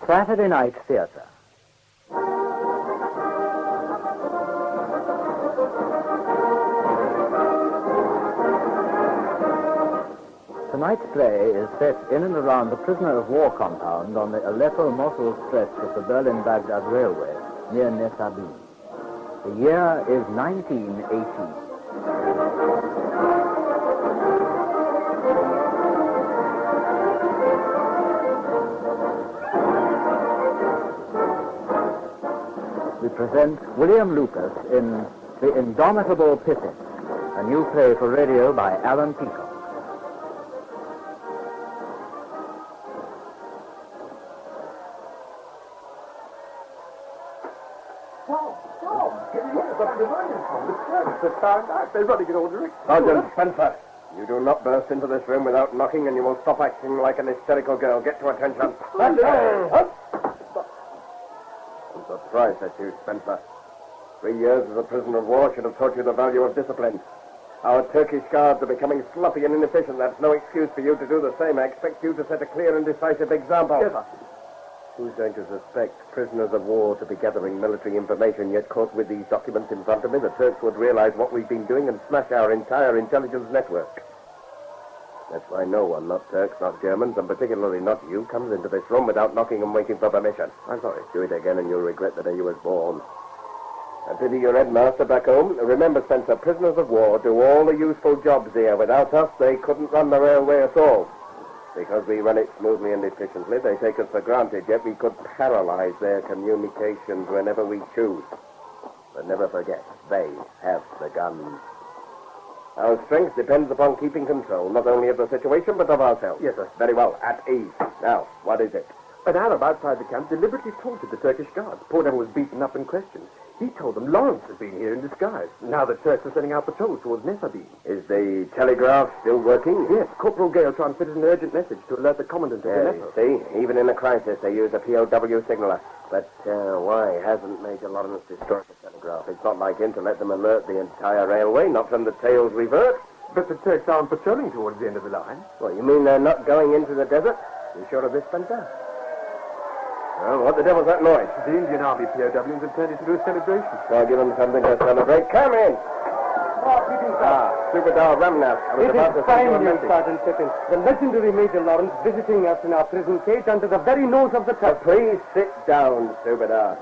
Saturday Night Theatre. Tonight's play is set in and around the prisoner of war compound on the Aleppo-Mosul stretch of the Berlin-Baghdad Railway near Nesabin. The year is 1918. We present William Lucas in The Indomitable Pippin, a new play for radio by Allan Peacock. Sergeant Spencer, you do not burst into this room without knocking, and you will stop acting like an hysterical girl. Get to attention. I'm surprised at you, Spencer. 3 years as a prisoner of war should have taught you the value of discipline. Our Turkish guards are becoming sloppy and inefficient. That's no excuse for you to do the same. I expect you to set a clear and decisive example. Yes, sir. Who's going to suspect prisoners of war to be gathering military information, yet caught with these documents in front of me? The Turks would realize what we've been doing and smash our entire intelligence network. That's why no one, not Turks, not Germans, and particularly not you, comes into this room without knocking and waiting for permission. I'm sorry. Do it again and you'll regret the day you was born. I pity your headmaster back home. Remember, Spencer, prisoners of war do all the useful jobs here. Without us, they couldn't run the railway at all. Because we run it smoothly and efficiently, they take us for granted, yet we could paralyze their communications whenever we choose. But never forget, they have the guns. Our strength depends upon keeping control, not only of the situation, but of ourselves. Yes, sir. Very well, at ease. Now, what is it? An Arab outside the camp deliberately taunted the Turkish guards. Poor devil was beaten up and questioned. He told them Lawrence had been here in disguise. Now the Turks are sending out patrols towards Nesabin. Is the telegraph still working? Yes, Corporal Gale transmitted an urgent message to alert the commandant of Aleppo. See, even in a crisis, they use a POW signaler. But why hasn't Major Lawrence destroyed the telegraph? It's not like him to let them alert the entire railway, not from the tails revert. But the Turks aren't patrolling towards the end of the line. Well, you mean they're not going into the desert? You sure of this, Spencer? Well, what the devil's that noise? The Indian Army POWs have turned into a celebration. I'll give them something to celebrate. Come in! Subedar Ramnath. It is fine news, Sergeant Pippin. The legendary Major Lawrence visiting us in our prison cage under the very nose of the Turks. Please sit down, Subedar.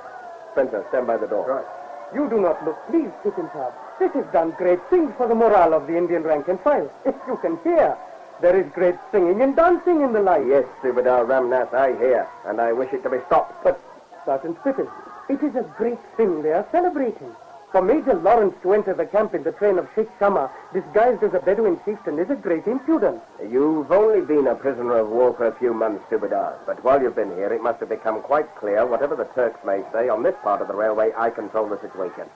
Spencer, stand by the door. Right. You do not look pleased, Pippin, sir. This has done great things for the morale of the Indian rank and file. If you can hear, there is great singing and dancing in the light. Yes, Subedar Ramnath, I hear, and I wish it to be stopped. But, Sergeant Pippin, it is a great thing they are celebrating. For Major Lawrence to enter the camp in the train of Sheikh Shama, disguised as a Bedouin chieftain, is a great impudence. You've only been a prisoner of war for a few months, Subedar, but while you've been here, it must have become quite clear, whatever the Turks may say, on this part of the railway, I control the situation.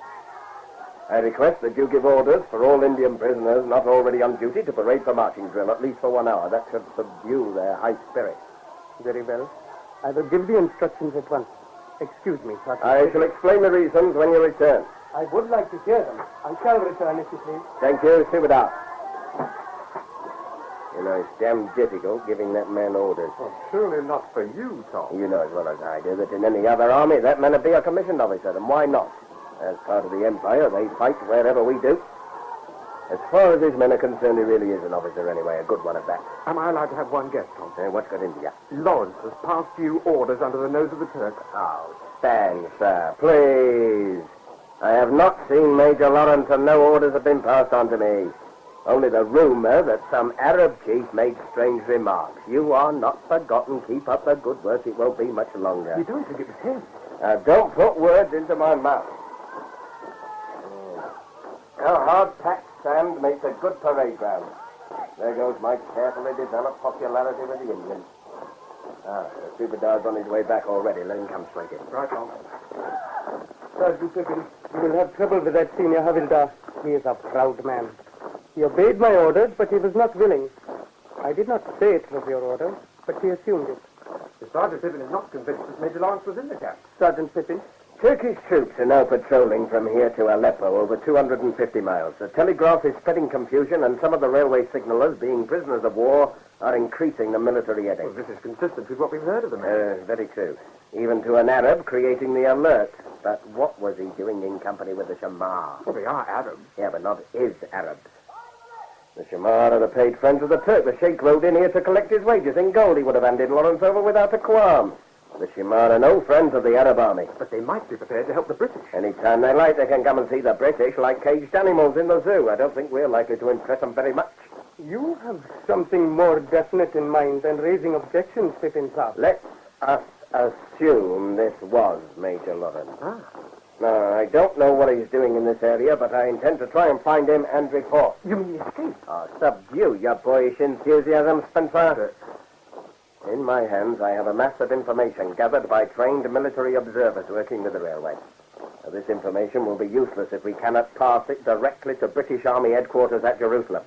I request that you give orders for all Indian prisoners not already on duty to parade for marching drill, at least for 1 hour. That should subdue their high spirits. Very well. I will give the instructions at once. Excuse me, Sergeant. I shall explain the reasons when you return. I would like to hear them. I shall return, if you please. Thank you, Subedar. You know, it's damn difficult giving that man orders. Well, surely not for you, Tom. You know as well as I do that in any other army, that man would be a commissioned officer, and why not? As part of the Empire, they fight wherever we do. As far as his men are concerned, he really is an officer anyway, a good one at that. Am I allowed to have one guess, Tom? What's got into you? Lawrence has passed you orders under the nose of the Turks. Oh, stand, sir, please. I have not seen Major Lawrence, and no orders have been passed on to me. Only the rumor that some Arab chief made strange remarks. You are not forgotten. Keep up the good work. It won't be much longer. You don't think it was him? Don't put words into my mouth. Our hard-packed sand makes a good parade ground. There goes my carefully developed popularity with the Indians. The Subedar's on his way back already. Let him come straight in. Right, Tom. Sergeant Pippin, you will have trouble with that senior Havildar. He is a proud man. He obeyed my orders, but he was not willing. I did not say it was your order, but he assumed it. The Sergeant Pippin is not convinced that Major Lawrence was in the camp. Sergeant Pippin? Turkish troops are now patrolling from here to Aleppo, over 250 miles. The telegraph is spreading confusion, and some of the railway signalers, being prisoners of war, are increasing the military headache. Well, this is consistent with what we've heard of the man. Very true. Even to an Arab creating the alert. But what was he doing in company with the Shamar? Well, they are Arabs. Yeah, but not his Arabs. The Shamar are the paid friends of the Turk. The Sheikh rode in here to collect his wages in gold. He would have handed Lawrence over without a qualm. The Shamar are no friends of the Arab army. But they might be prepared to help the British. Any time they like, they can come and see the British like caged animals in the zoo. I don't think we're likely to impress them very much. You have something more definite in mind than raising objections, Pippin, sir. Let us assume this was Major Lawrence. Ah. Now, I don't know what he's doing in this area, but I intend to try and find him and report. You mean escape? Oh, subdue your boyish enthusiasm, Spencer. In my hands, I have a mass of information gathered by trained military observers working with the railway. Now, this information will be useless if we cannot pass it directly to British Army headquarters at Jerusalem.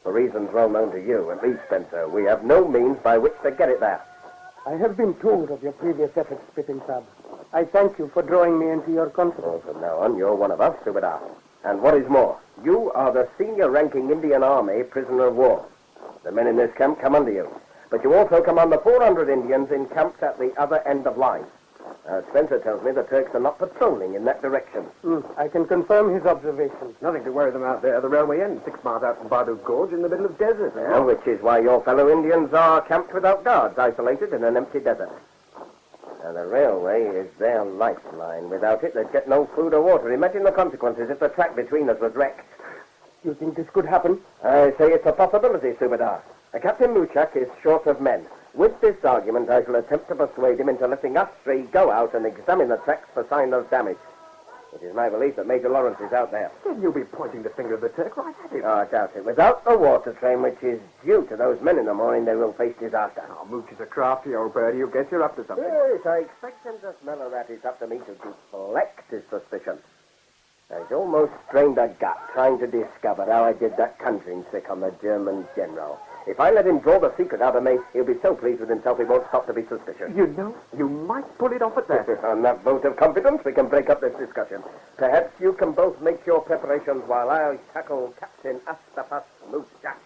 For reasons well known to you, at least, Spencer, we have no means by which to get it there. I have been told of your previous efforts, Pippin, sir. I thank you for drawing me into your confidence. Well, from now on, you're one of us, Subedar. And what is more, you are the senior-ranking Indian Army prisoner of war. The men in this camp come under you. But you also command the 400 Indians encamped at the other end of line. Spencer tells me the Turks are not patrolling in that direction. I can confirm his observations. Nothing to worry them out there. The railway ends 6 miles out from Badu Gorge in the middle of desert. Yeah, which is why your fellow Indians are camped without guards, isolated in an empty desert. Now, the railway is their lifeline. Without it, they'd get no food or water. Imagine the consequences if the track between us was wrecked. You think this could happen? I say it's a possibility, Subedar. Captain Muchak is short of men. With this argument, I shall attempt to persuade him into letting us three go out and examine the tracks for sign of damage. It is my belief that Major Lawrence is out there. Then you'll be pointing the finger at the Turk right at him. Oh, I doubt it. Without the water train, which is due to those men in the morning, they will face disaster. Oh, Mooch is a crafty old bird. He'll guess you're up to something. Yes, I expect him to smell a rat. It's up to me to deflect his suspicion. I've almost strained a gut trying to discover how I did that conjuring trick on the German general. If I let him draw the secret out of me, he'll be so pleased with himself he won't stop to be suspicious. You know, you might pull it off at that. On that vote of confidence, we can break up this discussion. Perhaps you can both make your preparations while I'll tackle Captain Astafas Muchak.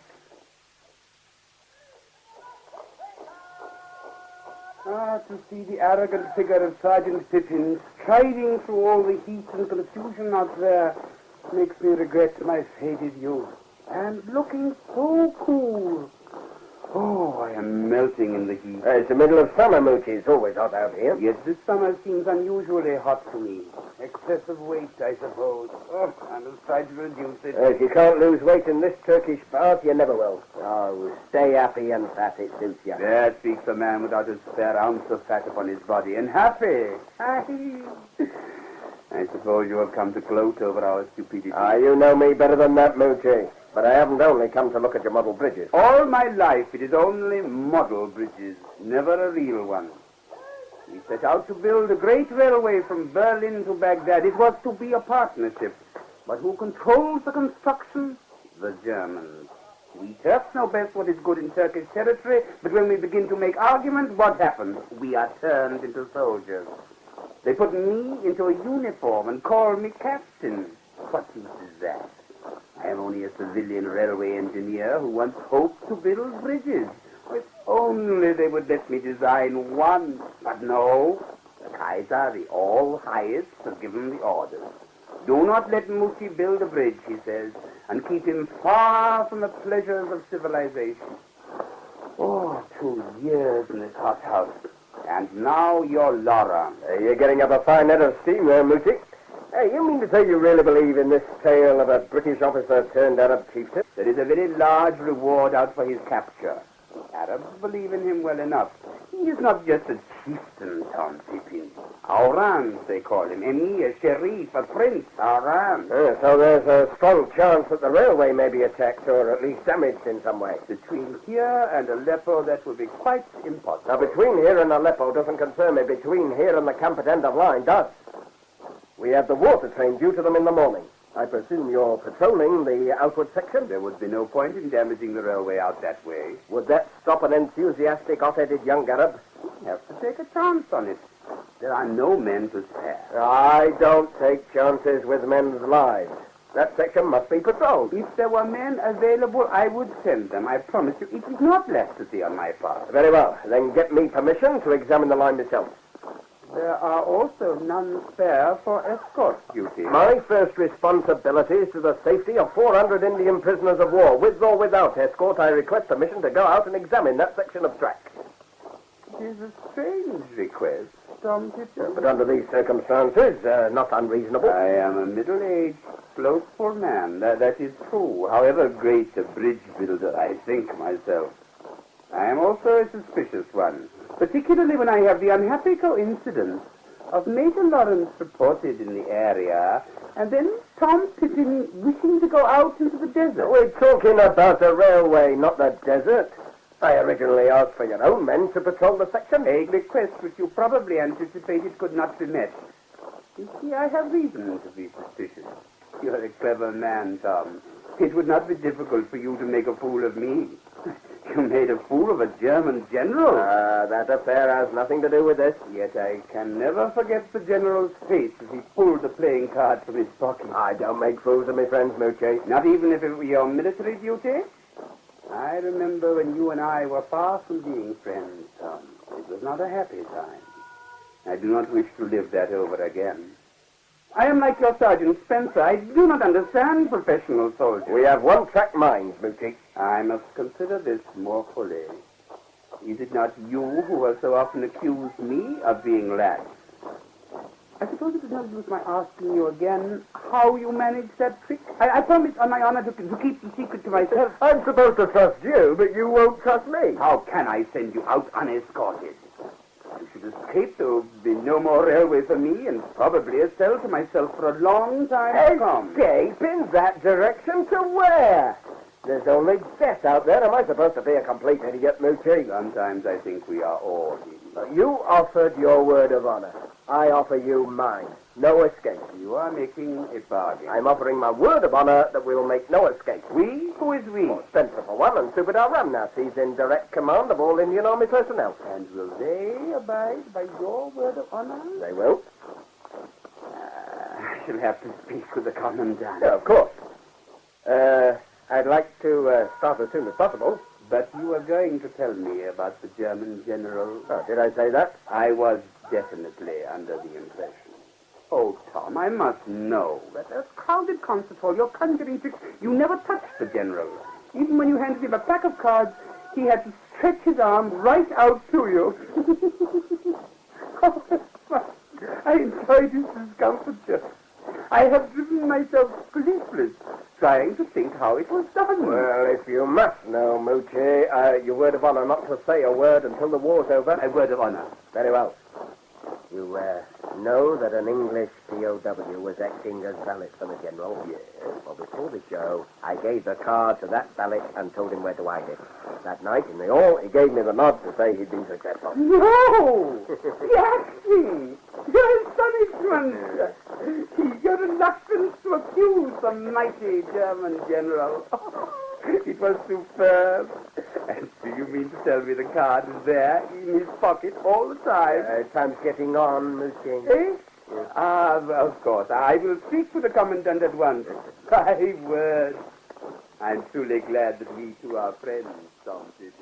To see the arrogant figure of Sergeant Pippin striding through all the heat and confusion out there makes me regret my faded youth. And looking so cool. Oh, I am melting in the heat. It's the middle of summer, Moochie. It's always hot out here. Yes, this summer seems unusually hot to me. Excessive weight, I suppose. Oh, I must try to reduce it. If you can't lose weight in this Turkish bath, you never will. Oh, stay happy and fat. It suits you. There speaks a man without a spare ounce of fat upon his body. And happy. I suppose you have come to gloat over our stupidity. You know me better than that, Moochie. But I haven't only come to look at your model bridges. All my life it is only model bridges, never a real one. We set out to build a great railway from Berlin to Baghdad. It was to be a partnership. But who controls the construction? The Germans. We Turks know best what is good in Turkish territory, but when we begin to make argument, what happens? We are turned into soldiers. They put me into a uniform and call me captain. What use is that? I am only a civilian railway engineer who once hoped to build bridges. If only they would let me design one. But no, the Kaiser, the all-highest, has given the orders. Do not let Muti build a bridge, he says, and keep him far from the pleasures of civilization. Oh, 2 years in this hot house. And now you're Laura. You're getting up a fine head of steam there, Moochie. Hey, you mean to say you really believe in this tale of a British officer turned Arab chieftain? There is a very large reward out for his capture. Arabs believe in him well enough. He is not just a chieftain, Tom Pippin. Auran, they call him. Emir, Sharif, a prince, Auran. So there's a strong chance that the railway may be attacked or at least damaged in some way. Between here and Aleppo, that will be quite impossible. Now, between here and Aleppo doesn't concern me. Between here and the camp at end of line does. We have the water train due to them in the morning. I presume you're patrolling the outward section? There would be no point in damaging the railway out that way. Would that stop an enthusiastic, hot-headed young Arab? We have to take a chance on it. There are no men to spare. I don't take chances with men's lives. That section must be patrolled. If there were men available, I would send them. I promise you, it is not laxity on my part. Very well. Then get me permission to examine the line myself. There are also none spare for escort duty. My first responsibility is to the safety of 400 Indian prisoners of war. With or without escort, I request permission to go out and examine that section of track. It is a strange request, Tom Pippin. But under these circumstances, not unreasonable. I am a middle-aged, slothful man. That is true. However great a bridge builder I think myself, I am also a suspicious one, particularly when I have the unhappy coincidence of Major Lawrence reported in the area, and then Tom Pippin wishing to go out into the desert. We're talking about the railway, not the desert. I originally asked for your own men to patrol the section. A request which you probably anticipated could not be met. You see, I have reason to be suspicious. You're a clever man, Tom. It would not be difficult for you to make a fool of me. You made a fool of a German general. That affair has nothing to do with this. Yet I can never forget the general's face as he pulled the playing card from his pocket. I don't make fools of my friends, Moochie. Not even if it were your military duty? I remember when you and I were far from being friends, Tom. It was not a happy time. I do not wish to live that over again. I am like your Sergeant Spencer. I do not understand professional soldiers. We have one-track minds, Moochie. I must consider this more fully. Is it not you who have so often accused me of being lax? I suppose it is no use my asking you again how you managed that trick. I promise on my honor to keep the secret to myself. I'm supposed to trust you, but you won't trust me. How can I send you out unescorted? You should escape, there will be no more railway for me, and probably a cell to myself for a long time to come. Escape in that direction to where? There's only death out there. Am I supposed to be a complete idiot, Moochie? Sometimes I think we are all idiots. You offered your word of honor. I offer you mine. No escape. You are making a bargain. I'm offering my word of honor that we will make no escape. We? Who is we? Well, Spencer for one, and Subedar Ramnath. He's in direct command of all Indian Army personnel. And will they abide by your word of honor? They will. I shall have to speak with the commandant. Yeah, of course. I'd like to start as soon as possible. But you were going to tell me about the German general. Oh, did I say that? I was definitely under the impression. Oh, Tom, I must know that a crowded concert hall, your conjuring tricks, you never touched the general. Even when you handed him a pack of cards, he had to stretch his arm right out to you. Oh, I enjoyed his discomfiture. I have driven myself sleepless, trying to think how it was done. Well, if you must know, Moochie, your word of honor not to say a word until the war's over. A word of honor. Very well. You know that an English POW was acting as valet for the general? Yes. Well, before the show, I gave the card to that valet and told him where to hide it. That night in the hall, he gave me the nod to say he'd been successful. No! The acting! Your astonishment! Your reluctance to accuse the mighty German general. It was superb. And do you mean to tell me the card is there in his pocket all the time? Time's getting on, Moochie. Eh? Yes. Of course. I will speak to the commandant at once. My word. I'm truly glad that we two are friends, Tom Pippin.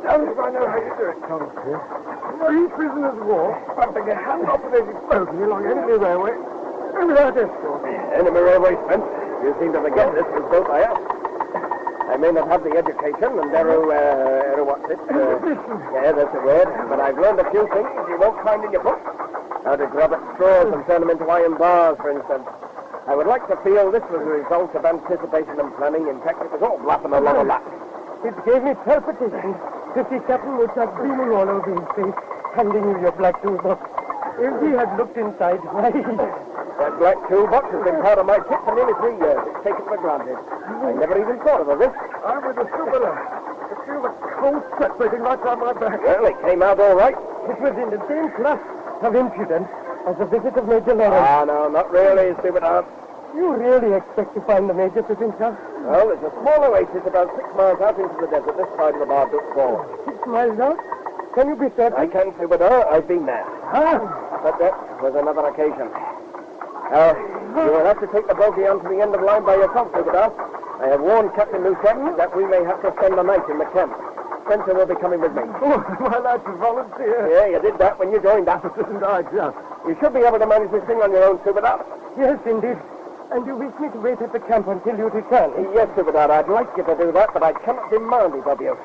Tell me if I know how you do it, Tom. Three prisoners of war bumping a hand-operated bogey along enemy railway and without escort. Enemy railway, Spence. You seem to forget this was built by us. I may not have the education and what's it? Yeah, that's the word. But I've learned a few things you won't find in your book. How to grab at straws and turn them into iron bars, for instance. I would like to feel this was a result of anticipation and planning. In fact, it was all bluff and a lot of luck. It gave me palpitations to see Captain Woodchuck beaming all over his face, handing you your black toolbox. If he had looked inside, why... That black toolbox has been part of my kit for nearly 3 years. It's taken for granted. I never even thought of the risk. I'm with the super. I feel the cold sweat breaking right down my back. Well, it came out all right. It was in the same class of impudence as the visit of Major Lawrence. Ah, no, not really, Stupidheart. You really expect to find the Major, Pippin, sir? Well, there's a small oasis about 6 miles out into the desert this side of the Barduc Fall. 6 miles out? Can you be certain? I can, Superdar. I've been there. Huh? But that was another occasion. You will have to take the bogey onto the end of the line by yourself, Superdar. I have warned Captain Lucette that we may have to spend the night in the camp. Spencer will be coming with me. Oh, my lad's a volunteer. Yeah, you did that when you joined us. Didn't I just? You should be able to manage this thing on your own, Superdar. Yes, indeed. And you wish me to wait at the camp until you return? Yes, Superdar, I'd like you to do that, but I cannot demand it of you.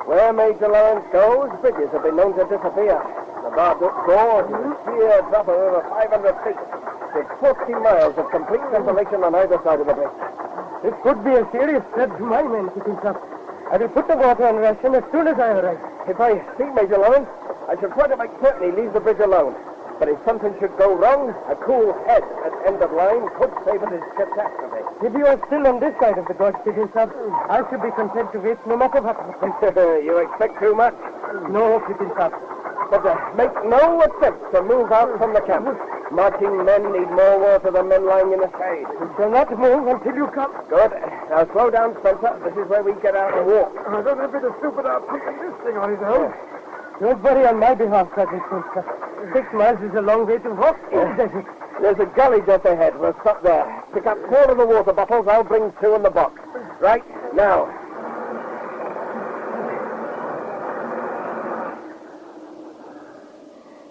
Where Major Lawrence goes, bridges have been known to disappear. The Barduck Gorge is a sheer drop of over 500 feet, with 40 miles of complete desolation on either side of the bridge. It could be a serious threat to my men, Peacock. I will put the water on ration as soon as I arrive. If I see Major Lawrence, I shall try to make certain he leaves the bridge alone. But if something should go wrong, a cool head at end of line could save it as catastrophe. If you are still on this side of the gorge, Peacock, I should be content to wait no matter what happens. You expect too much. No, Peacock. But make no attempt to move out from the camp. Marching men need more water than men lying in the shade. You shall not move until you come. Good. Now slow down, Spencer. This is where we get out and walk. I don't have a bit of stupid out taking this thing on his own. Don't worry on my behalf, Sergeant Spencer. 6 miles is a long way to walk in the desert. There's a gully just ahead. We'll stop there. Pick up 4 of the water bottles. I'll bring 2 in the box. Right now.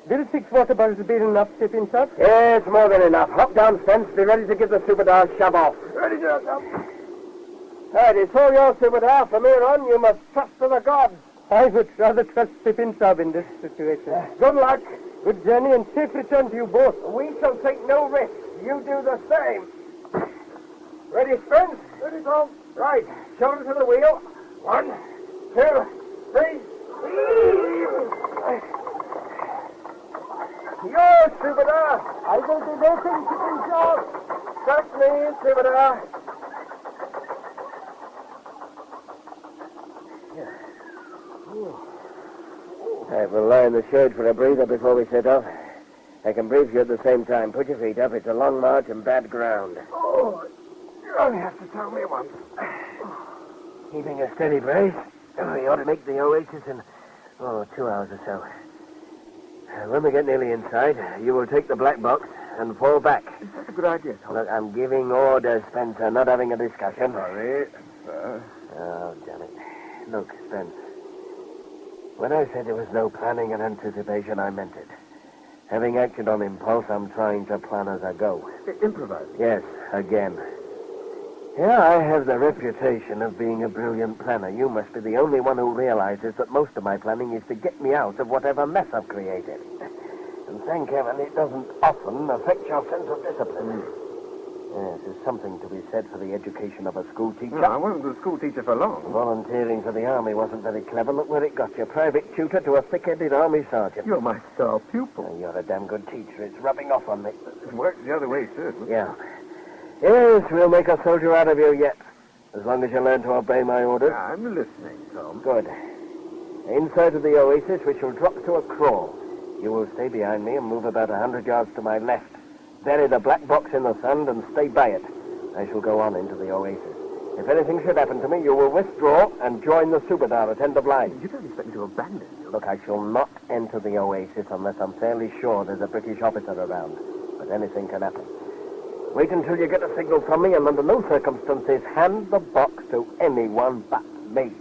Will 6 water bottles be enough, Peacock? Yeah, it's more than enough. Hop down, Spence. Be ready to give the Superdar a shove off. Ready, General. Right, it's all yours, Superdar. From here on, you must trust to the gods. I would rather trust Peacock in this situation. Good luck. Good journey and safe return to you both. We shall take no risks. You do the same. Ready, Spence? Ready, Tom. Right. Shoulder to the wheel. 1, 2, 3. Yours, Superdar. I will be waiting, Peacock. Trust me, Superdar. I will lie in the shade for a breather before we set off. I can brief you at the same time. Put your feet up. It's a long march and bad ground. Oh, you only have to tell me once. Keeping a steady brace. We ought to make the oasis in, 2 hours or so. When we get nearly inside, you will take the black box and fall back. Is that a good idea, Tom? Look, I'm giving orders, Spencer, not having a discussion. Sorry. Oh, damn it. Look, Spence. When I said there was no planning and anticipation, I meant it. Having acted on impulse, I'm trying to plan as I go. Improvise. Yes, again. Yeah, I have the reputation of being a brilliant planner. You must be the only one who realizes that most of my planning is to get me out of whatever mess I've created. And thank heaven it doesn't often affect your sense of discipline. Yes, there's something to be said for the education of a school teacher. No, I wasn't a school teacher for long. Volunteering for the army wasn't very clever. Look where it got you. Private tutor to a thick-headed army sergeant. You're my star pupil. Oh, you're a damn good teacher. It's rubbing off on me. It works the other way, too. Yeah. Yes, we'll make a soldier out of you yet. As long as you learn to obey my orders. I'm listening, Tom. Good. Inside of the oasis, we shall drop to a crawl. You will stay behind me and move about 100 yards to my left. Bury the black box in the sand and stay by it. I shall go on into the oasis. If anything should happen to me, you will withdraw and join the Superdar at end of line. You don't expect me to abandon you. Look, I shall not enter the oasis unless I'm fairly sure there's a British officer around. But anything can happen. Wait until you get a signal from me, and under no circumstances hand the box to anyone but me.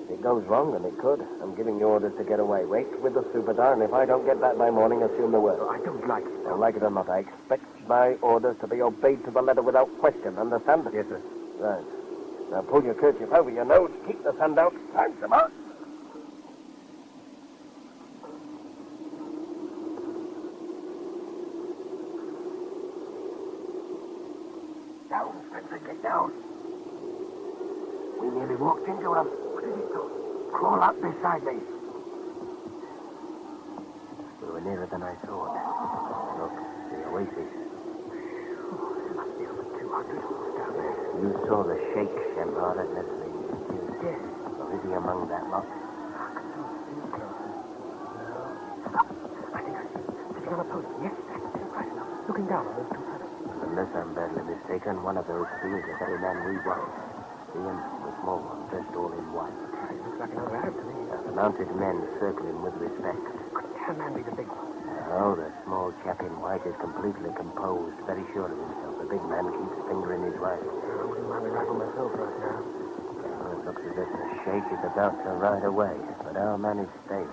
If it goes wrong, and it could, I'm giving you orders to get away. Wait with the Superdar, and if I don't get back by morning, assume the word. I don't like it. Well, like it or not, I expect my orders to be obeyed to the letter without question. Understand? Yes, sir. Right. Now pull your kerchief over your nose, keep the sand out, time to march. Down, Spencer, get down. We nearly walked into him. What did he do? Crawl up beside me. We were nearer than I thought. Look, the oasis. There must be over 200 horse down there. You saw the Sheikh Shemar at Leslie. Yes. Or is he among that lot? I think I see. Sitting on a post. Yes, that's right enough. Looking down on those 2 fellows. Unless I'm badly mistaken, one of those 2 is the very man we want. The small one, dressed all in white. Looks like another Arab to me. That's mounted men circling with respect. Could that man be the big one? Oh, the small chap in white is completely composed, very sure of himself. The big man keeps fingering his right. I wouldn't mind me rifle myself right now. Well, it looks as if the sheikh is about to ride away, but our man is staying.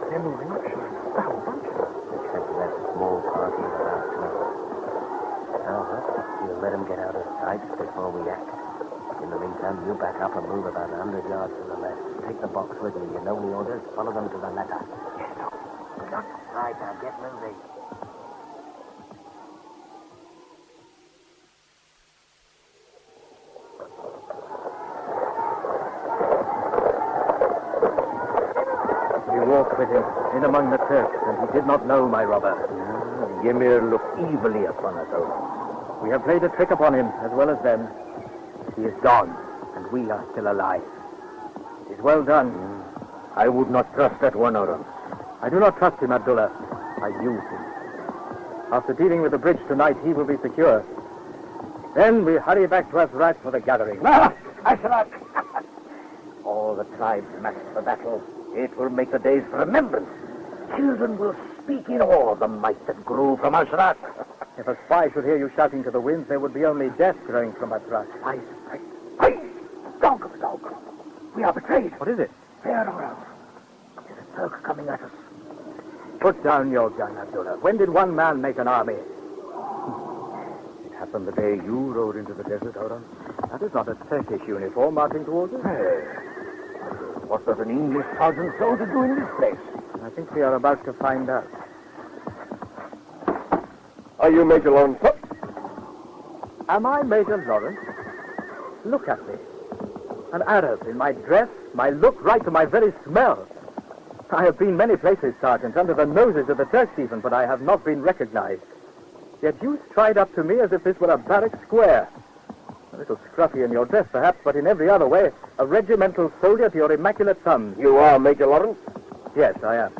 They're moving up, sure. The whole bunch of them. Except for that small party of about 12. Now, we'll let him get out of sight before we act. In the meantime, you back up and move about 100 yards to the left. Take the box with you. You know the orders. Follow them to the letter. Yes, Doc. Right, now get moving. We walked with him in among the Turks, and he did not know my robber. Ymir looked evilly upon us, Allan. We have played a trick upon him, as well as them. He is gone, and we are still alive. It is well done. I would not trust that one, Allan. I do not trust him, Abdullah. I use him. After dealing with the bridge tonight, he will be secure. Then we hurry back to Azrat for the gathering. Ashraf! All the tribes massed for battle. It will make the days for remembrance. Children will speak in awe of the might that grew from Azrat. If a spy should hear you shouting to the winds, there would be only death growing from Azrat. Hey! Dog! We are betrayed. What is it? Fair or else. There's a Turk coming at us. Put down your gun, Abdullah. When did one man make an army? It happened the day you rode into the desert, Allan. That is not a Turkish uniform marching towards us. Hey. What does an English sergeant soldier do in this place? I think we are about to find out. Are you Major Lawrence? Am I Major Lawrence? Look at me. An Arab in my dress, my look, right to my very smell. I have been many places, Sergeant, under the noses of the Turks even, but I have not been recognized. Yet you stride up to me as if this were a barrack square. A little scruffy in your dress, perhaps, but in every other way, a regimental soldier to your immaculate thumbs. You are Major Lawrence? Yes, I am.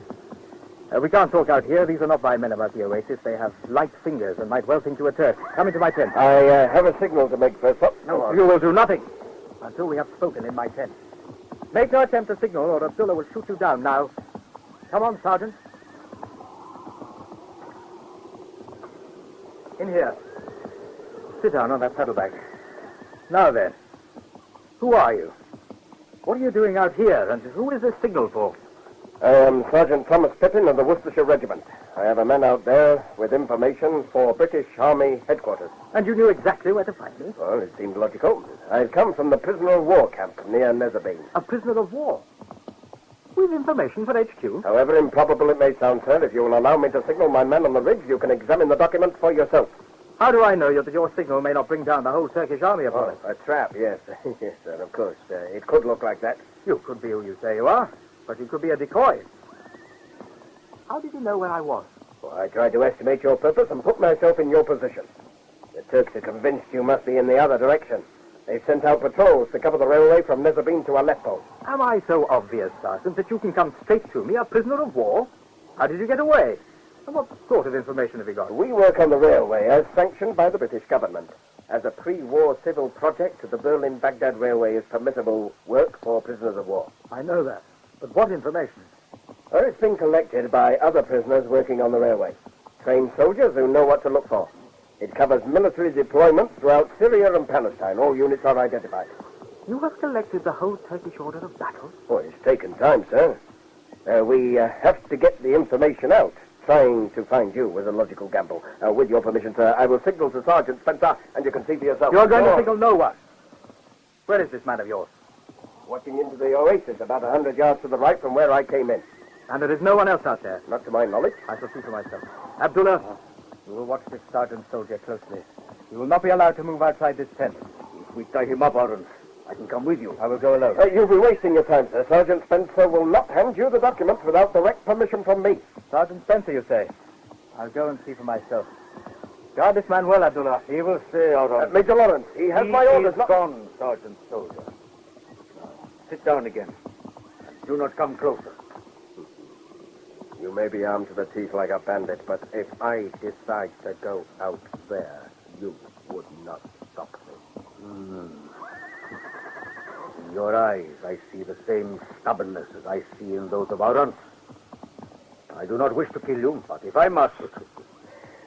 We can't talk out here. These are not my men about the oasis. They have light fingers and might well think you a Turk. Come into my tent. I have a signal to make first up. No, you will do nothing until we have spoken in my tent. Make no attempt to signal, or Abdullah will shoot you down now. Come on, Sergeant. In here. Sit down on that saddlebag. Now then, who are you? What are you doing out here, and who is this signal for? I am Sergeant Thomas Pippin of the Worcestershire Regiment. I have a man out there with information for British Army headquarters. And you knew exactly where to find me? Well, it seemed logical. I've come from the prisoner of war camp near Nezabin. A prisoner of war? With information for HQ? However improbable it may sound, sir, if you will allow me to signal my men on the ridge, you can examine the documents for yourself. How do I know that your signal may not bring down the whole Turkish army upon us? A trap, yes. Yes, sir, of course. It could look like that. You could be who you say you are, but you could be a decoy. How did you know where I was? Well, I tried to estimate your purpose and put myself in your position. The Turks are convinced you must be in the other direction. They've sent out patrols to cover the railway from Nezabin to Aleppo. Am I so obvious, Sergeant, that you can come straight to me, a prisoner of war? How did you get away? And what sort of information have you got? We work on the railway as sanctioned by the British government. As a pre-war civil project, the Berlin-Baghdad Railway is permissible work for prisoners of war. I know that. But what information? Well, it's been collected by other prisoners working on the railway. Trained soldiers who know what to look for. It covers military deployments throughout Syria and Palestine. All units are identified. You have collected the whole Turkish order of battle? Oh, it's taken time, sir. We have to get the information out. Trying to find you was a logical gamble. With your permission, sir, I will signal to Sergeant Spencer, and you can see for yourself. You're going to signal no one. Where is this man of yours? Watching into the oasis about 100 yards to the right from where I came in. And there is no one else out there? Not to my knowledge. I shall see for myself. Abdullah, you will watch this sergeant soldier closely. You will not be allowed to move outside this tent. If we tie him up, Allan, I can come with you. I will go alone. You'll be wasting your time, sir. Sergeant Spencer will not hand you the documents without direct permission from me. Sergeant Spencer, you say? I'll go and see for myself. Guard this man well, Abdullah. He will stay out on. Major Lawrence, he has my orders. He's gone, Sergeant Soldier. Now, sit down again. And do not come closer. You may be armed to the teeth like a bandit, but if I decide to go out there, you would not stop me. In your eyes, I see the same stubbornness as I see in those of Allan. I do not wish to kill you, but if I must...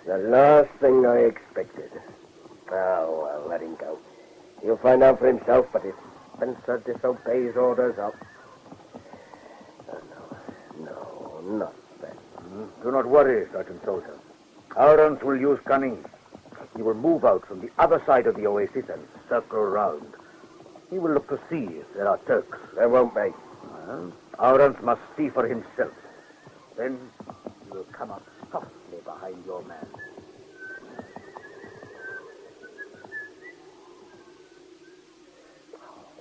The last thing I expected. Oh, well, let him go. He'll find out for himself, but if Spencer disobeys orders, I'll... No, not that. Do not worry, Sergeant Soldier. Allan will use cunning. He will move out from the other side of the oasis and circle around. He will look to see if there are Turks. There won't be. Allan must see for himself. Then he will come up softly behind your man.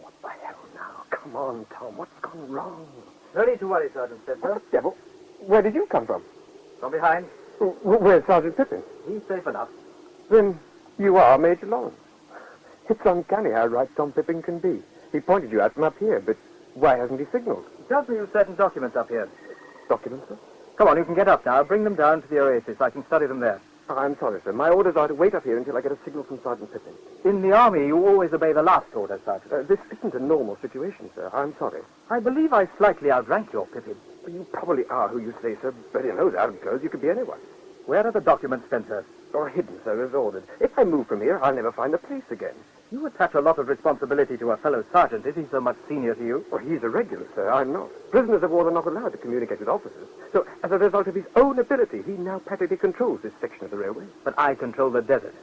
What the hell now? Come on, Tom. What's gone wrong? No need to worry, Sergeant Spencer. Devil, where did you come from? From behind. Where's Sergeant Pippin? He's safe enough. Then you are Major Lawrence. It's uncanny how right Tom Pippin can be. He pointed you out from up here, but why hasn't he signaled? He tells me you've certain documents up here. Documents, sir? Come on, you can get up now. Bring them down to the oasis. I can study them there. I'm sorry, sir. My orders are to wait up here until I get a signal from Sergeant Pippin. In the army, you always obey the last order, Sergeant. This isn't a normal situation, sir. I'm sorry. I believe I slightly outrank your Pippin. You probably are who you say, sir, but in those armed clothes, you could be anyone. Where are the documents, Spencer? Or hidden, sir, as ordered. If I move from here, I'll never find the place again. You attach a lot of responsibility to a fellow sergeant. Is he so much senior to you? Well, he's a regular, sir. I'm not. Prisoners of war are not allowed to communicate with officers. So, as a result of his own ability, he now practically controls this section of the railway. But I control the desert.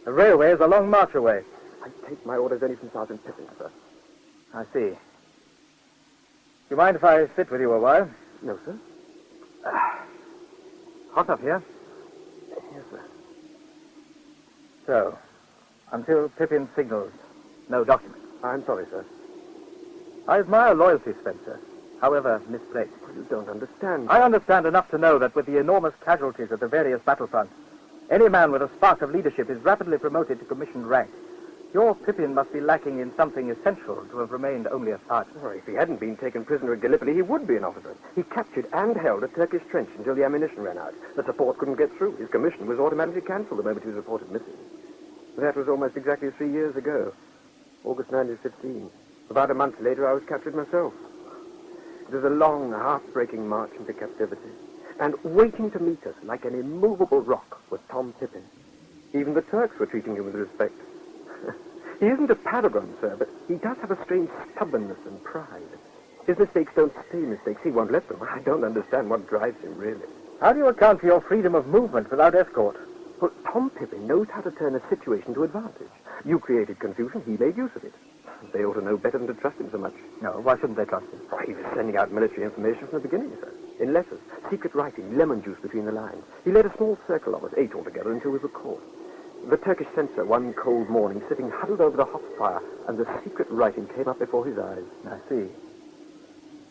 The railway is a long march away. I take my orders only from Sergeant Pippin, sir. I see. Do you mind if I sit with you a while? No, sir. Hot up here. Yes, sir. So, until Pippin signals, no document. I'm sorry, sir. I admire loyalty, Spencer, however misplaced. You don't understand. I understand enough to know that with the enormous casualties at the various battlefronts, any man with a spark of leadership is rapidly promoted to commissioned rank. Your Pippin must be lacking in something essential to have remained only a sergeant. Well, if he hadn't been taken prisoner at Gallipoli, he would be an officer. He captured and held a Turkish trench until the ammunition ran out. The support couldn't get through. His commission was automatically cancelled the moment he was reported missing. That was almost exactly 3 years ago, August 1915. About a month later, I was captured myself. It was a long, heartbreaking march into captivity. And waiting to meet us like an immovable rock was Tom Pippin. Even the Turks were treating him with respect. He isn't a paragon, sir, but he does have a strange stubbornness and pride. His mistakes don't stay mistakes. He won't let them. I don't understand what drives him, really. How do you account for your freedom of movement without escort? Well, Tom Pippin knows how to turn a situation to advantage. You created confusion. He made use of it. They ought to know better than to trust him so much. No, why shouldn't they trust him? Oh, he was sending out military information from the beginning, sir. In letters, secret writing, lemon juice between the lines. He led a small circle of us, 8 altogether, until we were caught. The Turkish censor, one cold morning, sitting huddled over the hot fire, and the secret writing came up before his eyes. I see.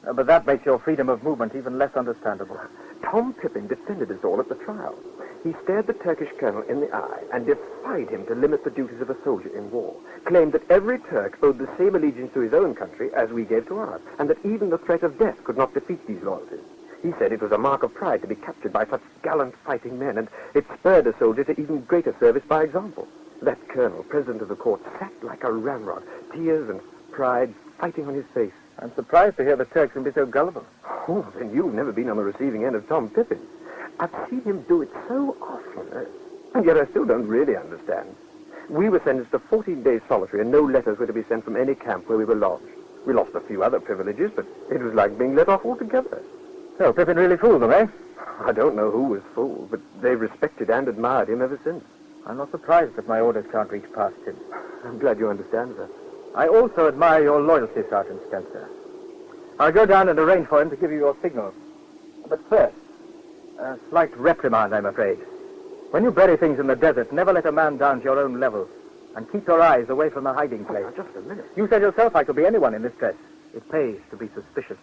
But that makes your freedom of movement even less understandable. Tom Pippin defended us all at the trial. He stared the Turkish colonel in the eye and defied him to limit the duties of a soldier in war, claimed that every Turk owed the same allegiance to his own country as we gave to ours, and that even the threat of death could not defeat these loyalties. He said it was a mark of pride to be captured by such gallant fighting men, and it spurred a soldier to even greater service by example. That colonel, president of the court, sat like a ramrod, tears and pride fighting on his face. I'm surprised to hear the Turks can be so gullible. Oh, then you've never been on the receiving end of Tom Pippin. I've seen him do it so often, and yet I still don't really understand. We were sentenced to 14 days solitary, and no letters were to be sent from any camp where we were lodged. We lost a few other privileges, but it was like being let off altogether. So Pippin really fooled them, eh? I don't know who was fooled, but they've respected and admired him ever since. I'm not surprised that my orders can't reach past him. I'm glad you understand, sir. I also admire your loyalty, Sergeant Spencer. I'll go down and arrange for him to give you your signal. But first, a slight reprimand, I'm afraid. When you bury things in the desert, never let a man down to your own level. And keep your eyes away from the hiding place. Oh, just a minute. You said yourself I could be anyone in this dress. It pays to be suspicious.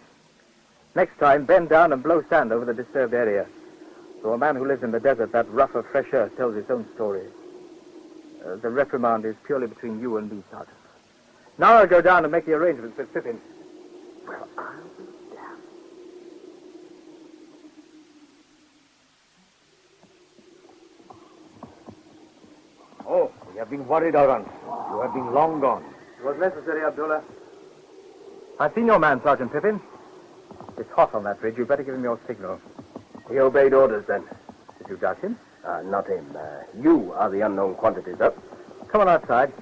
Next time, bend down and blow sand over the disturbed area. To a man who lives in the desert, that ruff of fresh earth tells its own story. The reprimand is purely between you and me, Sergeant. Now I'll go down and make the arrangements with Pippin. Well, I'll be damned. Oh, we have been worried, Allan. You have been long gone. It was necessary, Abdullah. I've seen your man, Sergeant Pippin. It's hot on that bridge. You'd better give him your signal. He obeyed orders then. Did you judge him? Not him. You are the unknown quantity, sir. Come on outside.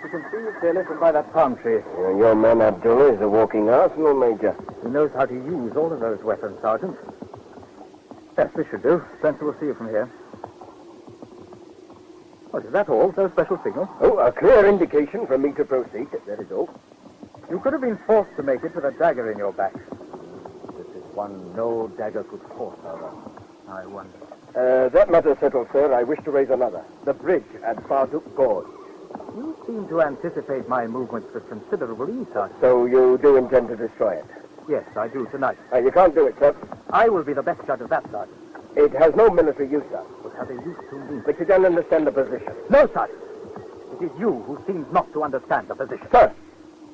You can see it's there lifted by that palm tree. Your man Abdullah is a walking arsenal, Major. He knows how to use all of those weapons, Sergeant. Yes, this should do. Spencer will see you from here. What, is that all? No special signal? Oh, a clear indication for me to proceed. That is all. You could have been forced to make it with a dagger in your back. This is one no dagger could force, however. I wonder. That matter settled, sir. I wish to raise another. The bridge at Farduk Gorge. You seem to anticipate my movements with considerable ease, Sergeant. So you do intend to destroy it? Yes, I do, tonight. You can't do it, sir. I will be the best judge of that, Sergeant. It has no military use, sir. What have they used to me? But you don't understand the position. No, Sergeant. It is you who seems not to understand the position. Sir,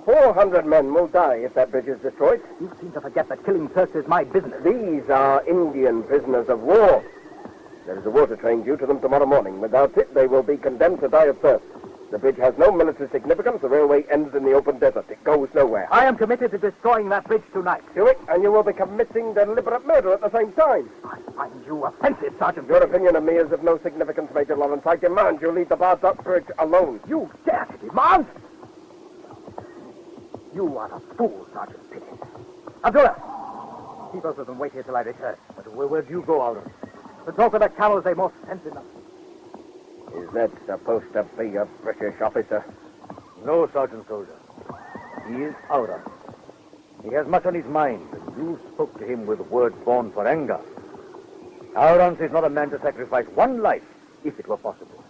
400 men will die if that bridge is destroyed. You seem to forget that killing Turks is my business. These are Indian prisoners of war. There is a water train due to them tomorrow morning. Without it, they will be condemned to die of thirst. The bridge has no military significance. The railway ends in the open desert. It goes nowhere. I am committed to destroying that bridge tonight. Do it, and you will be committing deliberate murder at the same time. I find you offensive, Sergeant. Your opinion of me is of no significance, Major Lawrence. I demand you leave the Bardock Bridge alone. You dare to demand? You are a fool, Sergeant Pippin. Abdullah, keep both of them wait here till I return. But where do you go, Allan? The talk of the camels, they more sense enough. Is that supposed to be a British officer? No, Sergeant Soldier. He is Allan. He has much on his mind, and you spoke to him with words born for anger. Allan is not a man to sacrifice one life, if it were possible,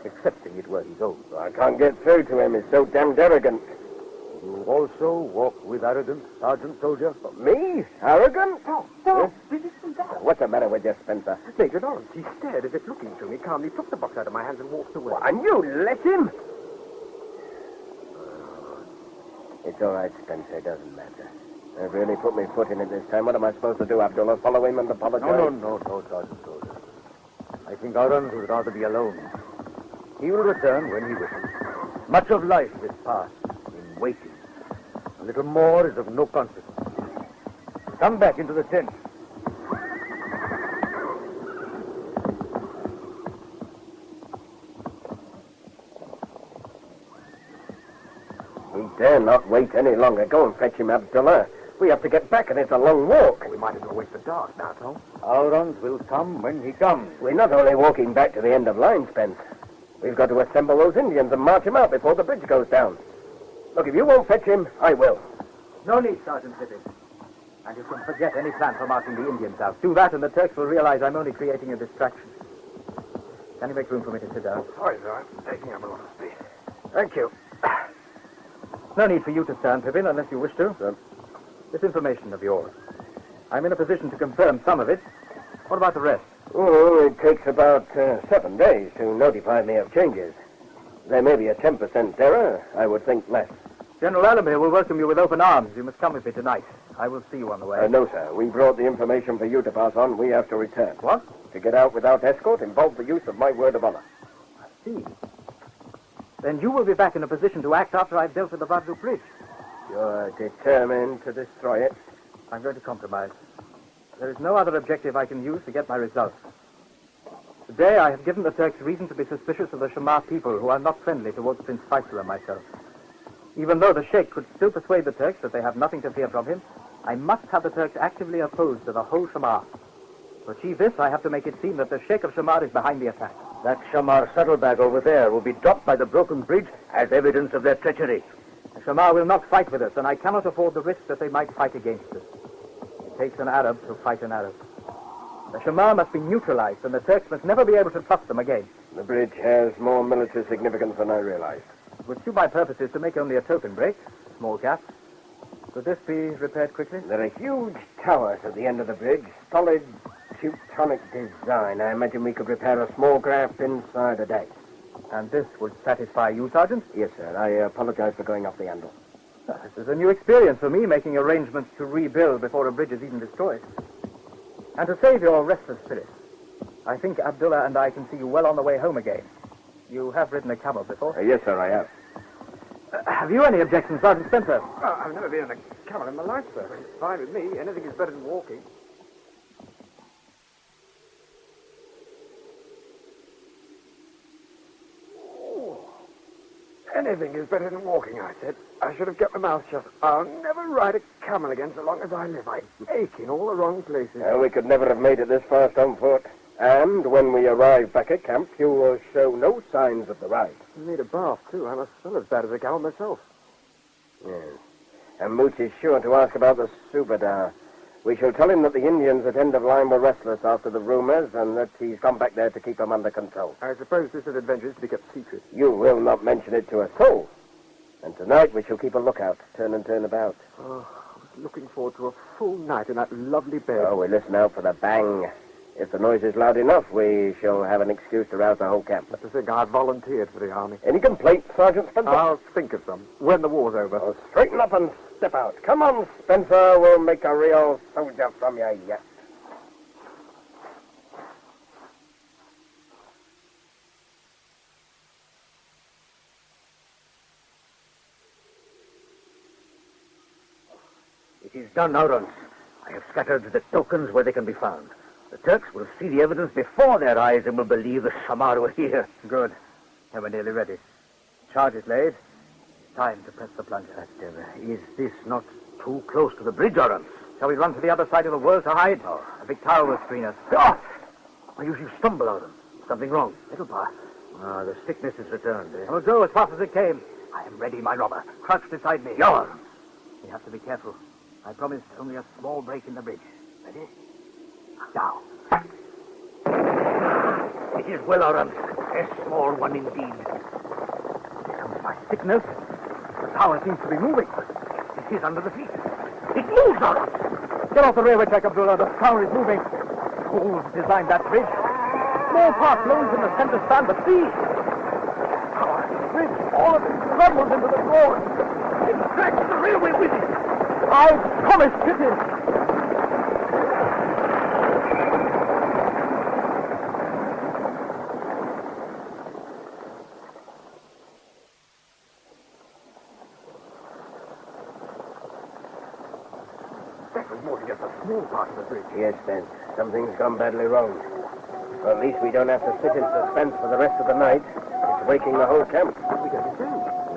excepting it were his own. I can't get through to him. He's so damned arrogant. You also walk with arrogance, Sergeant Soldier? Me? Arrogant? No, resist that. What's the matter with you, Spencer? Major Lawrence, he stared as if looking through me, calmly took the box out of my hands and walked away. And you let him? It's all right, Spencer. It doesn't matter. I've really put my foot in it this time. What am I supposed to do, Abdullah? Follow him and apologize? No, Sergeant Soldier. I think Allan would rather be alone. He will return when he wishes. Much of life is passed in waiting. A little more is of no consequence. Come back into the tent. We dare not wait any longer. Go and fetch him, Abdullah. We have to get back, and it's a long walk. We might as well wait for dark now, Tom. Allan will come when he comes. We're not only walking back to the end of line, Spence. We've got to assemble those Indians and march him out before the bridge goes down. Look, if you won't fetch him, I will. No need, Sergeant Pippin. And you can forget any plan for marching the Indians out. Do that, and the Turks will realize I'm only creating a distraction. Can you make room for me to sit down? Sorry, sir. I'm taking up a lot of space. Thank you. No need for you to stand, Pippin, unless you wish to. Sir. This information of yours. I'm in a position to confirm some of it. What about the rest? Oh, it takes about 7 days to notify me of changes. There may be a 10% error. I would think less. General Allan here will welcome you with open arms. You must come with me tonight. I will see you on the way. No, sir. We brought the information for you to pass on. We have to return. What? To get out without escort involves the use of my word of honor. I see. Then you will be back in a position to act after I've dealt with the Vadru Bridge. You're determined to destroy it? I'm going to compromise. There is no other objective I can use to get my results. Today I have given the Turks reason to be suspicious of the Shamar people, who are not friendly towards Prince Faisal and myself. Even though the Sheikh could still persuade the Turks that they have nothing to fear from him, I must have the Turks actively opposed to the whole Shamar. To achieve this, I have to make it seem that the Sheikh of Shamar is behind the attack. That Shamar saddlebag over there will be dropped by the broken bridge as evidence of their treachery. The Shamar will not fight with us, and I cannot afford the risk that they might fight against us. It takes an Arab to fight an Arab. The Shamar must be neutralized, and the Turks must never be able to trust them again. The bridge has more military significance than I realized. It would suit my purposes to make only a token break, small gap. Could this be repaired quickly? There are huge towers at the end of the bridge, solid Teutonic design. I imagine we could repair a small gap inside a day. And this would satisfy you, Sergeant? Yes, sir. I apologize for going off the handle. This is a new experience for me, making arrangements to rebuild before a bridge is even destroyed. And to save your restless spirit, I think Abdullah and I can see you well on the way home again. You have ridden a camel before? Yes, sir, I have. Have you any objections, Sergeant Spencer? Oh, I've never been on a camel in my life, sir. It's fine with me. Anything is better than walking. Anything is better than walking, I said. I should have kept my mouth shut. I'll never ride a camel again so long as I live. I ache in all the wrong places. We could never have made it this fast on foot. And when we arrive back at camp, you will show no signs of the ride. I need a bath, too. I must smell as bad as a camel myself. Yes. And Mooch is sure to ask about the Subadar. We shall tell him that the Indians at End of Line were restless after the rumors and that he's come back there to keep them under control. I suppose this adventure is to be kept secret. You will not mention it to a soul. And tonight we shall keep a lookout, turn and turn about. Oh, I was looking forward to a full night in that lovely bed. Oh, we listen out for the bang. If the noise is loud enough, we shall have an excuse to rouse the whole camp. That's to think I've volunteered for the army. Any complaints, Sergeant Spencer? I'll think of some when the war's over. Oh, straighten up and step out. Come on, Spencer. We'll make a real soldier from you yet. It is done, Allan. I have scattered the tokens where they can be found. The Turks will see the evidence before their eyes and will believe the Samar were here. Good. And we're nearly ready. Charge is laid. It's time to press the plunger. Is this not too close to the bridge, Allan? Shall we run to the other side of the world to hide? Oh. A big tower will screen us. Oh! Why, you stumble, Allan. Something wrong. It'll pass. The sickness has returned. I will go as fast as it came. I am ready, my robber. Crouch beside me. Yours. We have to be careful. I promised only a small break in the bridge. Ready? Now. It is well, Allan. A small one indeed. Here comes my sickness. The tower seems to be moving. It is under the feet. It moves, Allan. Get off the railway track, Abdullah. The tower is moving. Fools designed that bridge. Small part flows in the center span, but see. Tower, bridge, all of it crumbles into the floor. It drags the railway with it. I promised Pippin. That was more than just a small part of the bridge. Yes, Ben. Something's gone badly wrong. Well, at least we don't have to sit in suspense for the rest of the night. It's waking the whole camp. What are we going to do?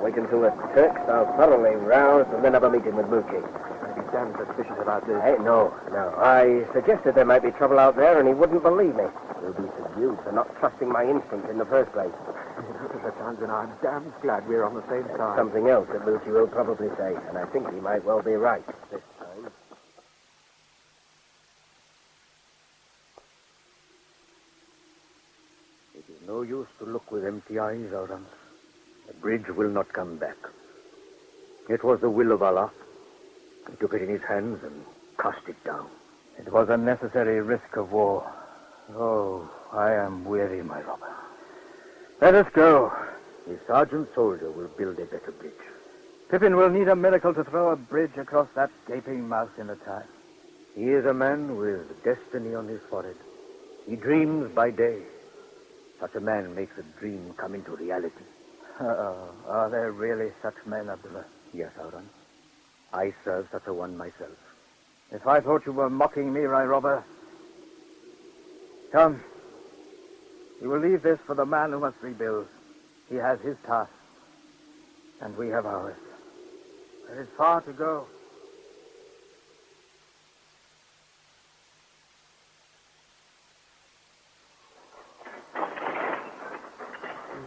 Wait until the Turks are thoroughly roused and then have a meeting with Moochie. I'd be damn suspicious about this. Hey, no. I suggested there might be trouble out there and he wouldn't believe me. He'll be subdued for not trusting my instinct in the first place. At times, and I'm damn glad we're on the same side. Something else that Moochie will probably say, and I think he might well be right this time. It is no use to look with empty eyes, Allan. The bridge will not come back. It was the will of Allah. He took it in his hands and cast it down. It was a necessary risk of war. Oh, I am weary, my robber. Let us go. The sergeant soldier will build a better bridge. Pippin will need a miracle to throw a bridge across that gaping mouth in a time. He is a man with destiny on his forehead. He dreams by day. Such a man makes a dream come into reality. Are there really such men, Abdullah? Yes, Allan. I serve such a one myself. If I thought you were mocking me, my robber. Come. You will leave this for the man who must rebuild. He has his task, and we have ours. There is far to go.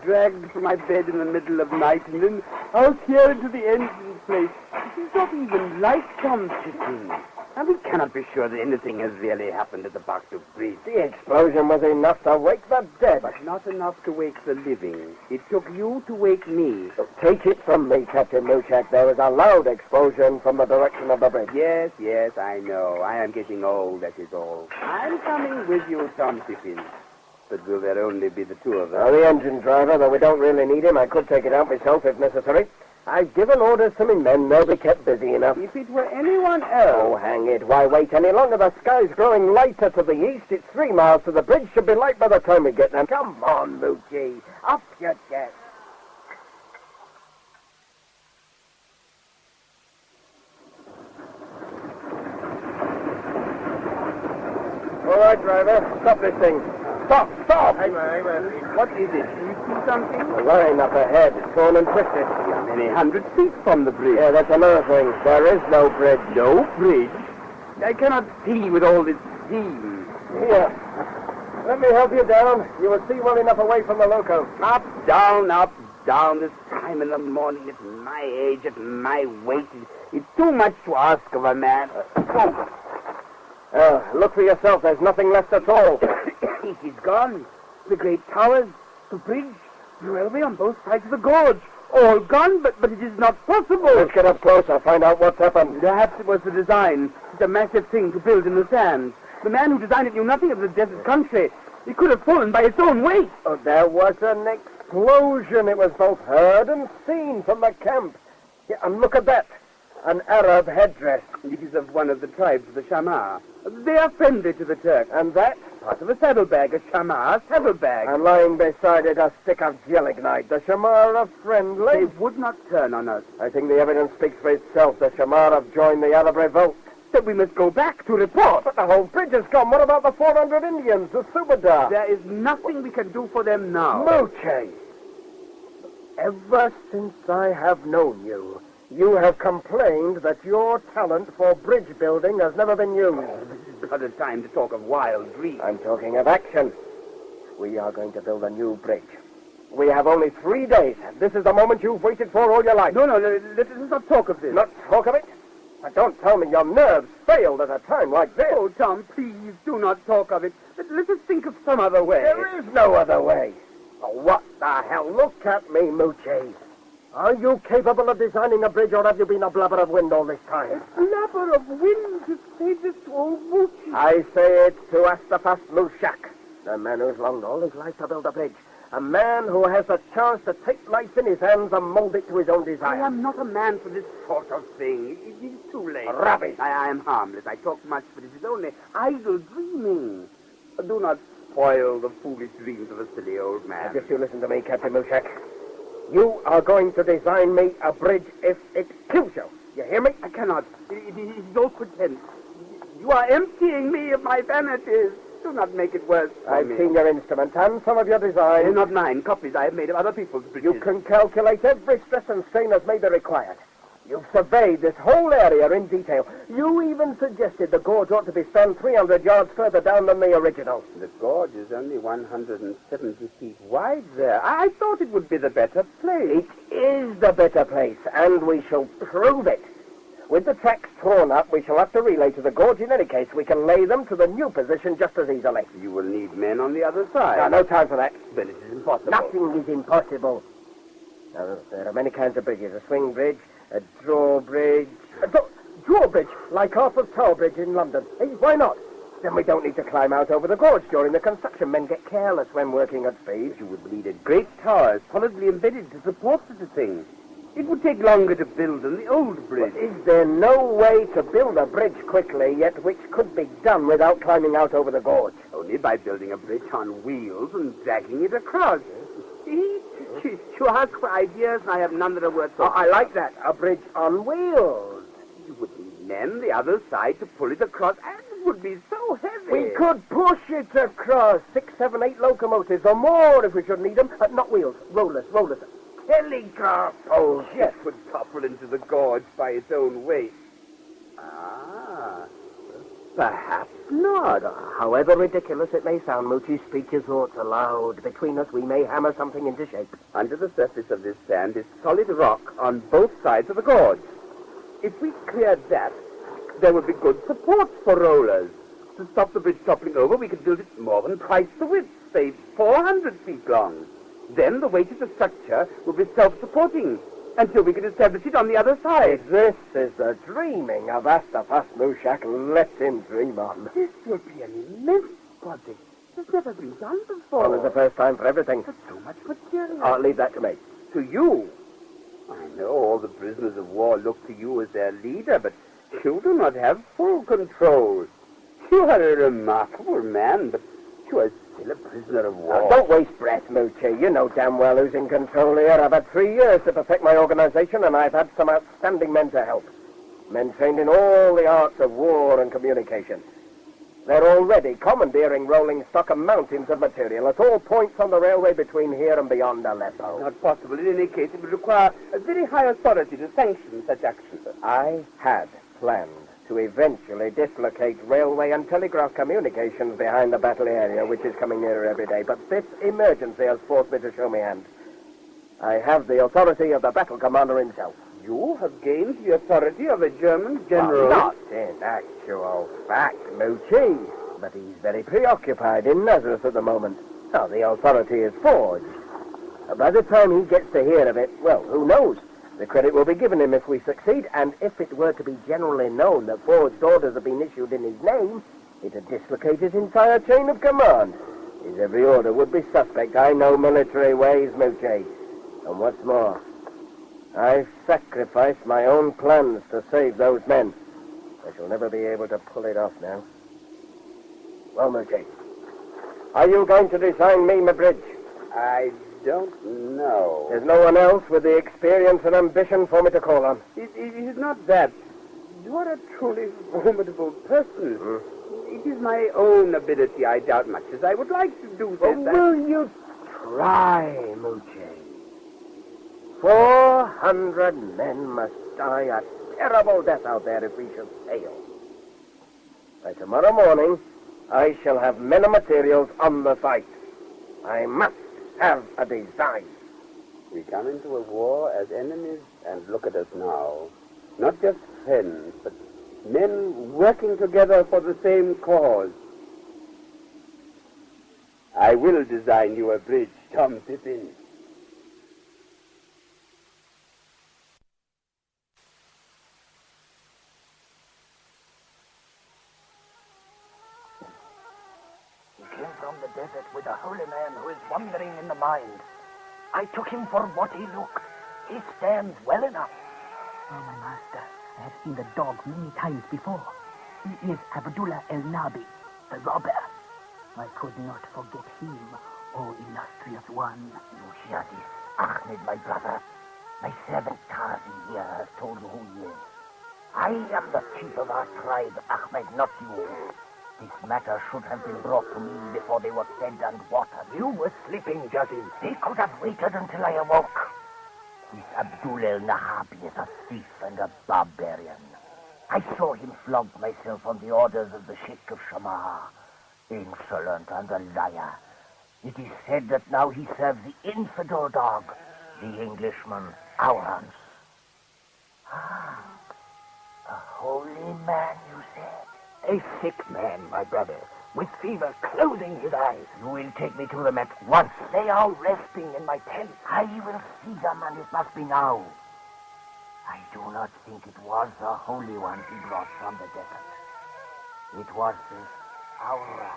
Dragged from my bed in the middle of night and then out here into the engine place. It is not even light, Tom Pippin. And we cannot be sure that anything has really happened at the Bakhtub Bridge. The explosion was enough to wake the dead. But not enough to wake the living. It took you to wake me. Take it from me, Captain Moochak. There was a loud explosion from the direction of the bridge. Yes, I know. I am getting old, that is all. I'm coming with you, Tom Pippin. But will there only be the two of us? The engine driver, though we don't really need him, I could take it out myself if necessary. I've given orders to my men. They'll be kept busy enough. If it were anyone else... Oh, hang it. Why wait any longer? The sky's growing lighter to the east. It's 3 miles to the bridge. Should be light by the time we get there. Come on, Moochie. Up you get. All right, driver. Stop this thing. Stop! Hang on. What is it? Do you see something? The line up ahead, torn and twisted. We are many hundred feet from the bridge. Yeah, that's another thing. There is no bridge. No bridge? I cannot see with all this steam. Here. Let me help you down. You will see well enough away from the loco. Up, down. This time in the morning, at my age, at my weight. It's too much to ask of a man. Look for yourself. There's nothing left at all. It is gone. The great towers, the bridge, the railway on both sides of the gorge. All gone, but it is not possible. Let's get up closer, find out what's happened. Perhaps it was the design. It's a massive thing to build in the sand. The man who designed it knew nothing of the desert country. It could have fallen by its own weight. Oh, there was an explosion. It was both heard and seen from the camp. Yeah, and look at that. An Arab headdress. It is of one of the tribes of the Shamar. They are friendly to the Turks. And that? Part of a saddlebag, a Shamar saddlebag. And lying beside it, a stick of gelignite. The Shamar are friendly. They would not turn on us. I think the evidence speaks for itself. The Shamar have joined the Arab revolt. So we must go back to report. But the whole bridge has gone. What about the 400 Indians, the Subadar? There is nothing we can do for them now. Moochie! Ever since I have known you, you have complained that your talent for bridge building has never been used. This is not a time to talk of wild dreams. I'm talking of action. We are going to build a new bridge. We have only 3 days. This is the moment you've waited for all your life. No, let's not talk of this. Not talk of it? But don't tell me your nerves failed at a time like this. Oh, Tom, please do not talk of it. Let us think of some other way. There is no other way. Oh, what the hell? Look at me, Moochie. Are you capable of designing a bridge, or have you been a blubber of wind all this time? A blubber of wind to say this to old Moochie. I say it to Astafas Mushak, the man who's longed all his life to build a bridge. A man who has a chance to take life in his hands and mold it to his own desire. I am not a man for this sort of thing. It is too late. Rubbish. I am harmless. I talk much, but it is only idle dreaming. Do not spoil the foolish dreams of a silly old man. Just you listen to me, Captain Mushak. You are going to design me a bridge if it kills you. You hear me? I cannot. It is all pretense. You are emptying me of my vanities. Do not make it worse for I've me. seen your instruments and some of your designs. They're not mine. Copies I have made of other people's bridges. You can calculate every stress and strain as may be required. You've surveyed this whole area in detail. You even suggested the gorge ought to be spanned 300 yards further down than the original. The gorge is only 170 feet wide there. I thought it would be the better place. It is the better place, and we shall prove it. With the tracks torn up, we shall have to relay to the gorge. In any case, we can lay them to the new position just as easily. You will need men on the other side. No time for that. Then it is impossible. Nothing is impossible. Now, there are many kinds of bridges. A swing bridge, a drawbridge. A drawbridge, like Arthur's Tower Bridge in London. Hey, why not? Then we don't need to climb out over the gorge during the construction. Men get careless when working at speed. You would need a great tower solidly embedded to support such a thing. It would take longer to build than the old bridge. But is there no way to build a bridge quickly, yet which could be done without climbing out over the gorge? Only by building a bridge on wheels and dragging it across. See? You ask for ideas, and I have none that are worth talking I like that. A bridge on wheels. You would need men the other side to pull it across, and it would be so heavy. We could push it across 6, 7, 8 locomotives or more if we should need them. Not wheels, rollers. Telegraph poles, yes. It would topple into the gorge by its own weight. Perhaps not. However ridiculous it may sound, Moochie, speak your thoughts aloud. Between us, we may hammer something into shape. Under the surface of this sand is solid rock on both sides of the gorge. If we cleared that, there would be good support for rollers. To stop the bridge toppling over, we could build it more than twice the width, say 400 feet long. Then the weight of the structure will be self-supporting until we can establish it on the other side. If this is the dreaming of Astafas Mushak, let him dream on. This will be an immense project. It's never been done before. Well, it's the first time for everything. But so much material. Leave that to me. To you? I know all the prisoners of war look to you as their leader, but you do not have full control. You are a remarkable man, but you are still a prisoner of war. Now, don't waste breath, Moochie. You know damn well who's in control here. I've had 3 years to perfect my organization, and I've had some outstanding men to help. Men trained in all the arts of war and communication. They're already commandeering rolling stock and mountains of material at all points on the railway between here and beyond Aleppo. Not possible. In any case, it would require a very high authority to sanction such action. I had planned to eventually dislocate railway and telegraph communications behind the battle area, which is coming nearer every day. But this emergency has forced me to show my hand. I have the authority of the battle commander himself. You have gained the authority of a German general. Not in actual fact, Moochie. But he's very preoccupied in Nazareth at the moment. Now, the authority is forged. By the time he gets to hear of it, well, who knows? The credit will be given him if we succeed, and if it were to be generally known that forged orders have been issued in his name, it'd dislocate his entire chain of command. His every order would be suspect. I know military ways, Moochie. And what's more, I've sacrificed my own plans to save those men. I shall never be able to pull it off now. Well, Moochie, are you going to design me my bridge? I don't know. There's no one else with the experience and ambition for me to call on. It is not that. You are a truly formidable person. It is my own ability, I doubt much, as I would like to do this. Will you try, Moochie? 400 men must die a terrible death out there if we should fail. By tomorrow morning, I shall have men and materials on the site. I must have a design. We come into a war as enemies, and look at us now. Not just friends, but men working together for the same cause. I will design you a bridge, Tom Pippin. From the desert with a holy man who is wandering in the mind. I took him for what he looked. He stands well enough. Oh, my master, I have seen the dog many times before. He is Abdullah el-Nabi, the robber. I could not forget him, oh illustrious one. You hear this, Ahmed, my brother? My servant Tazi here has told you who he is. I am the chief of our tribe, Ahmed, not you. This matter should have been brought to me before they were fed and watered. You were sleeping, Jazzy. They could have waited until I awoke. This Abdul el-Nahabi is a thief and a barbarian. I saw him flog myself on the orders of the Sheikh of Shammah. Insolent and a liar. It is said that now he serves the infidel dog, the Englishman, Allan. Ah, a holy man, you said. A sick man, my brother, with fever closing his eyes. You will take me to them at once. They are resting in my tent. I will see them, and it must be now. I do not think it was the Holy One he brought from the desert. It was this Allan.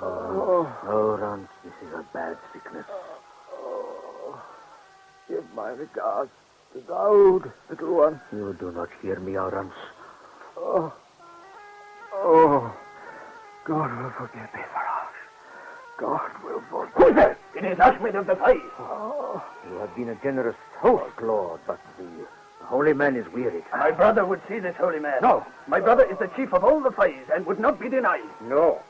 Oh, Rance, this is a bad sickness. Give my regards to Daoud, little one. You do not hear me, Rance. Oh, God will forgive me for us. God will forgive me. Who's that? It is Ahmed of the Faiz. You have been a generous host, Lord, but the holy man is wearied. My brother would see this holy man. No. My brother is the chief of all the Faiz and would not be denied. No.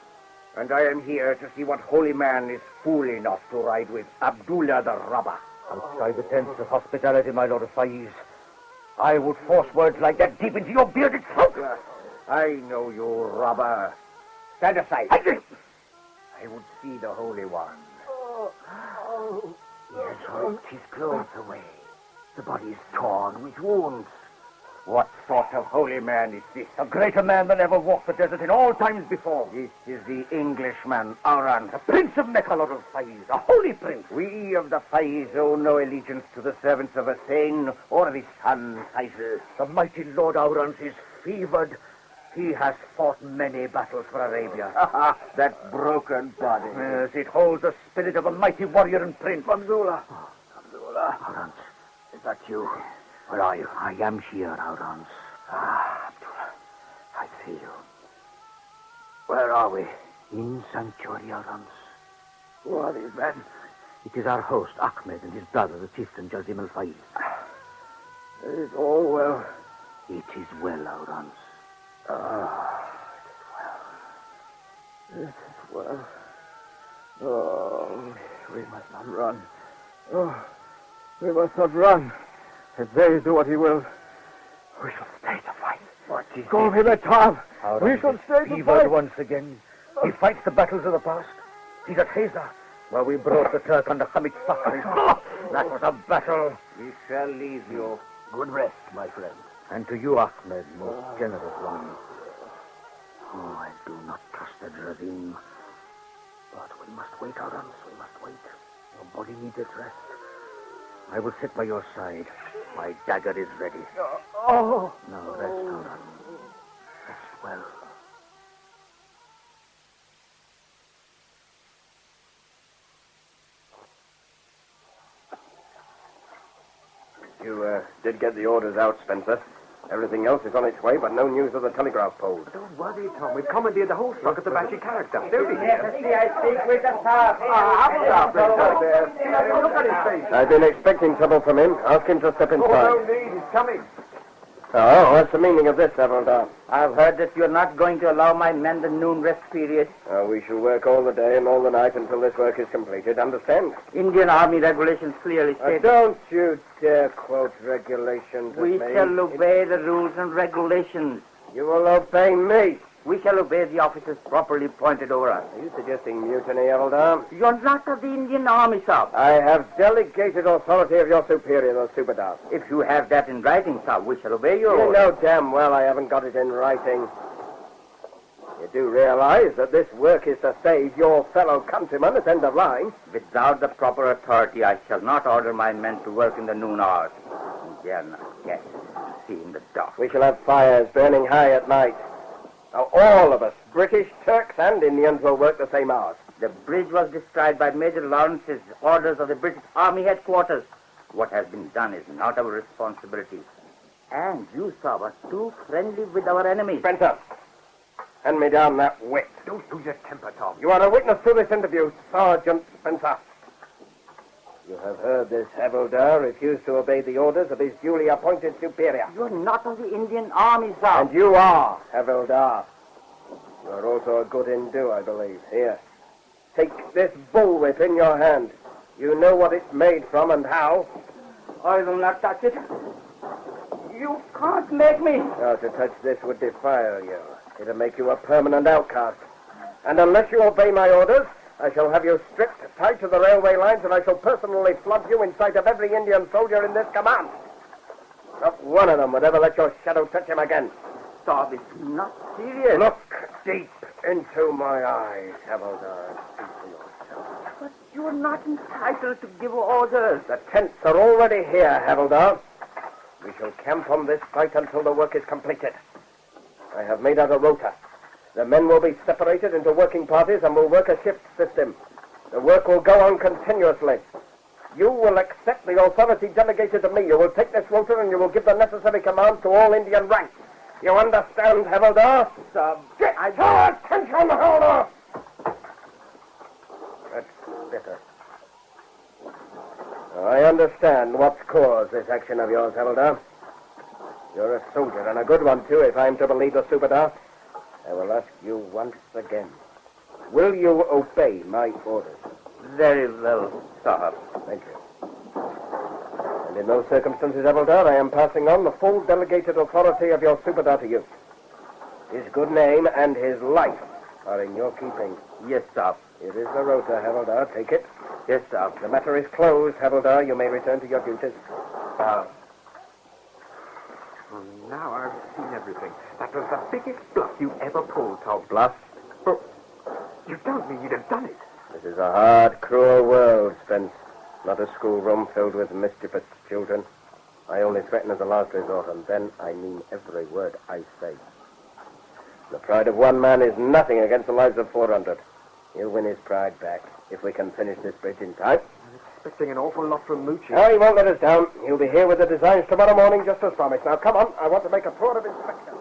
And I am here to see what holy man is fool enough to ride with Abdullah the robber. Outside the tents of hospitality, my Lord of Faiz, I would force words like that deep into your bearded throat. I know you, robber. Stand aside. I would see the Holy One. He has ripped his clothes away. The body is torn with wounds. What sort of holy man is this? A greater man than ever walked the desert in all times before. This is the Englishman, Allan. The Prince of Mecca, Lord of Faiz, a holy prince. We of the Faiz owe no allegiance to the servants of Hussein or the son Faisal. The mighty Lord Aurans is fevered He has fought many battles for Arabia. That broken body. Yes, it holds the spirit of a mighty warrior and prince. Abdullah. Aurans, is that you? Where are you? I am here, Aurans. Abdullah, I see you. Where are we? In Sanctuary, Aurans. Who are these men? It is our host, Ahmed, and his brother, the chieftain, Jazim al-Faiz. It is all well. It is well, Aurans. It is well. Oh, we must not run. Oh, we must not run. If they do what he will, we shall stay to fight. What is Call me the Tav. We shall stay to fevered fight. once again. He fights the battles of the past. He's at Heza, where we brought the Turk under Hamid Fakri. That was a battle. We shall leave you. Good rest, my friend. And to you, Ahmed, most generous one. Oh, I do not trust the Jazim. But we must wait, Aurans. We must wait. Your body needs its rest. I will sit by your side. My dagger is ready. Oh. Now rest, Aurans. Rest well. You did get the orders out, Spencer. Everything else is on its way, but no news of the telegraph poles. Don't worry, Tom. We've commandeered the whole stock at the Bashi character. They'll be here. I speak with the staff. Look at his face. I've been expecting trouble from him. Ask him to step inside. No need. He's coming. Oh, what's the meaning of this, Havildar? I've heard that you're not going to allow my men the noon rest period. We shall work all the day and all the night until this work is completed. Understand? Indian Army regulations clearly state Don't you dare quote regulations we at me. shall obey the rules and regulations. You will obey me. We shall obey the officers properly appointed over us. Are you suggesting mutiny, Havildar? You're not of the Indian Army, sir. I have delegated authority of your superior, the Subadar. If you have that in writing, sir, we shall obey your You orders. know damn well I haven't got it in writing. You do realize that this work is to save your fellow countrymen at end of line. Without the proper authority, I shall not order my men to work in the noon hours. Dare not guess. See in the dark. We shall have fires burning high at night. Now, all of us, British, Turks, and Indians, will work the same hours. The bridge was destroyed by Major Lawrence's orders of the British Army headquarters. What has been done is not our responsibility. And you, sir, were too friendly with our enemies. Spencer, hand me down that whip. Don't lose your temper, Tom. You are a witness to this interview, Sergeant Spencer. You have heard this Havildar refuse to obey the orders of his duly appointed superior. You're not of the Indian Army, sir. And you are, Havildar. You are also a good Hindu, I believe. Here, take this bullwhip in your hand. You know what it's made from and how. I will not touch it. You can't make me. Now, to touch this would defile you. It'll make you a permanent outcast. And unless you obey my orders, I shall have you stripped, tied to the railway lines, and I shall personally flog you in sight of every Indian soldier in this command. Not one of them would ever let your shadow touch him again. Stop, it's not serious. Look deep into my eyes, Havildar. Speak for yourself. But you're not entitled to give orders. The tents are already here, Havildar. We shall camp on this site until the work is completed. I have made out a rota. The men will be separated into working parties and will work a shift system. The work will go on continuously. You will accept the authority delegated to me. You will take this rota and you will give the necessary command to all Indian ranks. You understand, Havildar? Get your attention, Havildar! That's better. I understand what's caused this action of yours, Havildar. You're a soldier, and a good one, too, if I'm to believe the Subadar. I will ask you once again. Will you obey my orders? Very well, sir. Thank you. And in those circumstances, Havildar, I am passing on the full delegated authority of your Subadar to you. His good name and his life are in your keeping. Yes, sir. It is the rota, Havildar. Take it. Yes, sir. The matter is closed, Havildar. You may return to your duties. Now I've seen everything. That was the biggest bluff you ever pulled, Tom. Bluff? Oh, you don't mean you'd have done it? This is a hard, cruel world, Spence. Not a schoolroom filled with mischievous children. I only threaten as a last resort, and then I mean every word I say. The pride of one man is nothing against the lives of 400. He'll win his pride back if we can finish this bridge in time. I'm expecting an awful lot from Moochie. No, he won't let us down. He'll be here with the designs tomorrow morning, just as promised. Now, come on. I want to make a tour of inspection.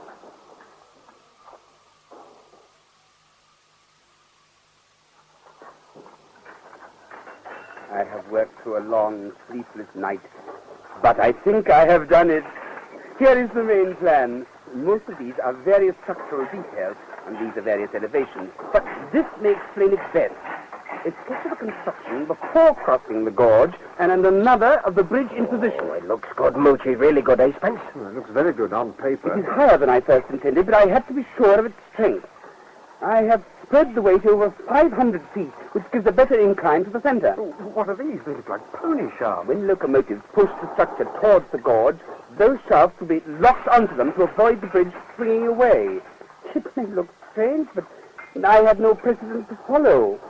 I have worked through a long, sleepless night, but I think I have done it. Here is the main plan. Most of these are various structural details, and these are various elevations. But this may explain it best. A sketch of a construction before crossing the gorge, and another of the bridge in position. Oh, it looks good, Moochie. Really good, eh, Spence? It looks very good on paper. It is higher than I first intended, but I had to be sure of its strength. I have spread the weight over 500 feet, which gives a better incline to the center. What are these? They look like pony shafts. When locomotives push the structure towards the gorge, those shafts will be locked onto them to avoid the bridge swinging away. It may look strange, but I have no precedent to follow.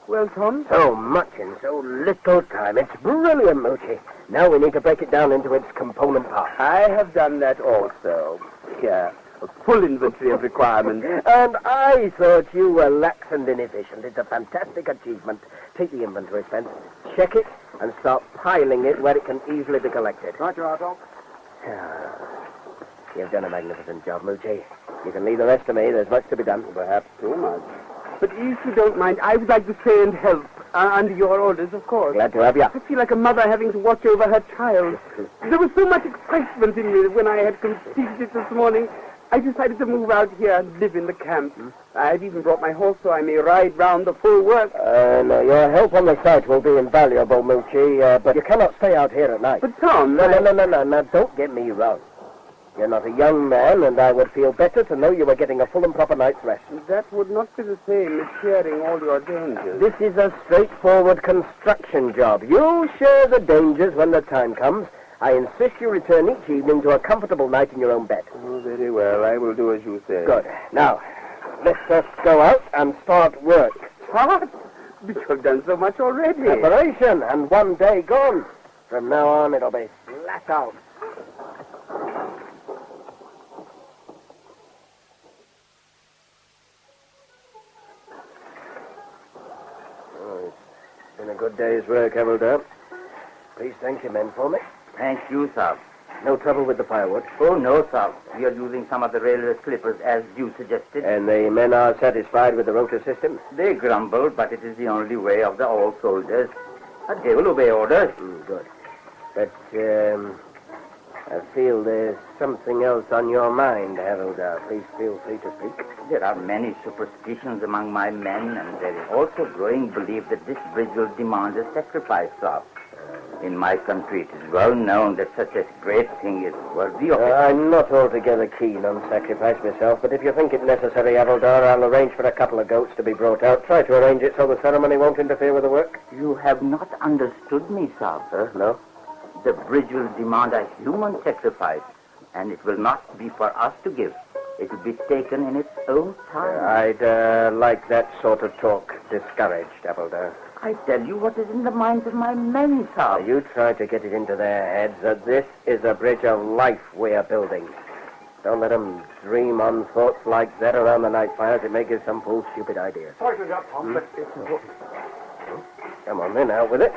Well, Tom? So much in so little time. It's brilliant, Moochie. Now we need to break it down into its component parts. I have done that also. Here, a full inventory of requirements. And I thought you were lax and inefficient. It's a fantastic achievement. Take the inventory, Spence. Check it and start piling it where it can easily be collected. Right you are, Tom. You've done a magnificent job, Moochie. You can leave the rest to me. There's much to be done. Perhaps too much. But if you don't mind, I would like to stay and help. Under your orders, of course. Glad to have you. I feel like a mother having to watch over her child. There was so much excitement in me that when I had completed it this morning, I decided to move out here and live in the camp. I've even brought my horse so I may ride round the full work. No, your help on the site will be invaluable, Moochie, but you cannot stay out here at night. But, Tom... No, don't get me wrong. You're not a young man, and I would feel better to know you were getting a full and proper night's rest. That would not be the same as sharing all your dangers. This is a straightforward construction job. You share the dangers when the time comes. I insist you return each evening to a comfortable night in your own bed. Oh, very well. I will do as you say. Good. Now, let's just go out and start work. What? But you have done so much already. Preparation, and one day gone. From now on, it'll be flat out. Oh, it's been a good day's work, Havildar. Please thank your men for me. Thank you, sir. No trouble with the firewood. Oh, no, sir. We are using some of the railway slippers as you suggested. And the men are satisfied with the rotor system? They grumble, but it is the only way of the old soldiers. They will obey orders. Good. But, I feel there's something else on your mind, Havildar. Please feel free to speak. There are many superstitions among my men, and there is also growing belief that this bridge will demand a sacrifice, sir. In my country, it is well known that such a great thing is worthy of it. I'm not altogether keen on sacrifice myself, but if you think it necessary, Havildar, I'll arrange for a couple of goats to be brought out. Try to arrange it so the ceremony won't interfere with the work. You have not understood me, sir. No? The bridge will demand a human sacrifice, and it will not be for us to give. It will be taken in its own time. I'd like that sort of talk discouraged, Havildar. I tell you what is in the minds of my men, sir. You try to get it into their heads that this is a bridge of life we are building. Don't let them dream on thoughts like that around the night fires. It may give some fool stupid ideas. Sorry to interrupt, Tom, but it's important. Come on then, out with it.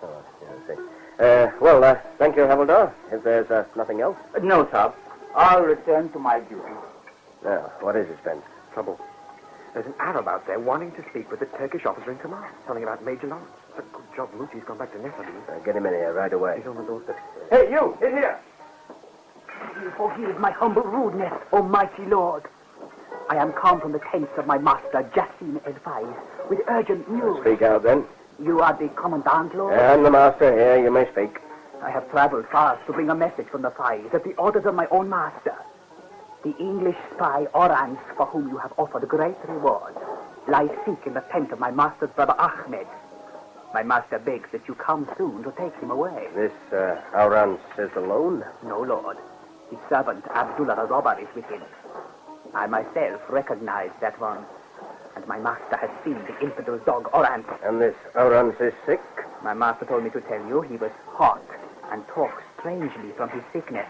Oh, yeah, I see. Thank you, Havildar. If there's nothing else. No, sir. I'll return to my duty. Now, what is it, Spence? Trouble. There's an Arab out there wanting to speak with the Turkish officer in command. Something about Major Lawrence. It's a good job Moochie's gone back to Nessabi. Get him in here right away. He's on the doorstep. Hey, you! In here! Forgive my humble rudeness, O mighty lord. I am come from the tents of my master, Jassim El-Faiz, with urgent news. Speak out, then. You are the commandant, lord? I'm the master here. You may speak. I have traveled far to bring a message from the Faiz at the orders of my own master. The English spy Orans, for whom you have offered great reward, lies sick in the tent of my master's brother Ahmed. My master begs that you come soon to take him away. This Orans is alone? No, lord. His servant Abdullah Razabar is with him. I myself recognize that one, and my master has seen the infidel dog Orans. And this Orans is sick? My master told me to tell you he was hot and talks strangely from his sickness.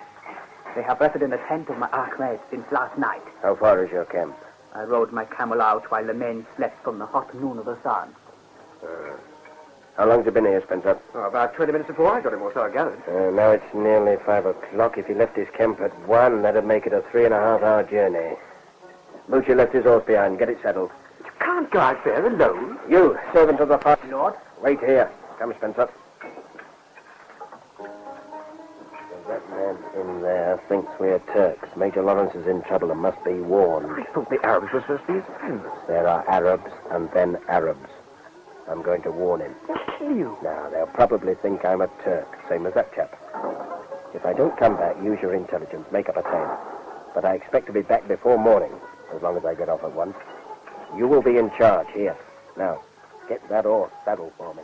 They have rested in the tent of my Ahmed since last night. How far is your camp? I rode my camel out while the men slept from the hot noon of the sun. How long have you been here, Spencer? Oh, about 20 minutes before I got him, or so I gathered. Now it's nearly 5 o'clock. If he left his camp at 1, that'd make it a 3.5-hour journey. Butcher left his horse behind. Get it saddled. You can't go out there alone. You, servant of the fire. Lord? Wait here. Come, Spencer. That man in there thinks we're Turks. Major Lawrence is in trouble and must be warned. I thought the Arabs were supposed to be his friends. There are Arabs and then Arabs. I'm going to warn him. They'll kill you. Now, they'll probably think I'm a Turk, same as that chap. If I don't come back, use your intelligence, make up a plan. But I expect to be back before morning, as long as I get off at 1. You will be in charge here. Now, get that horse saddled for me.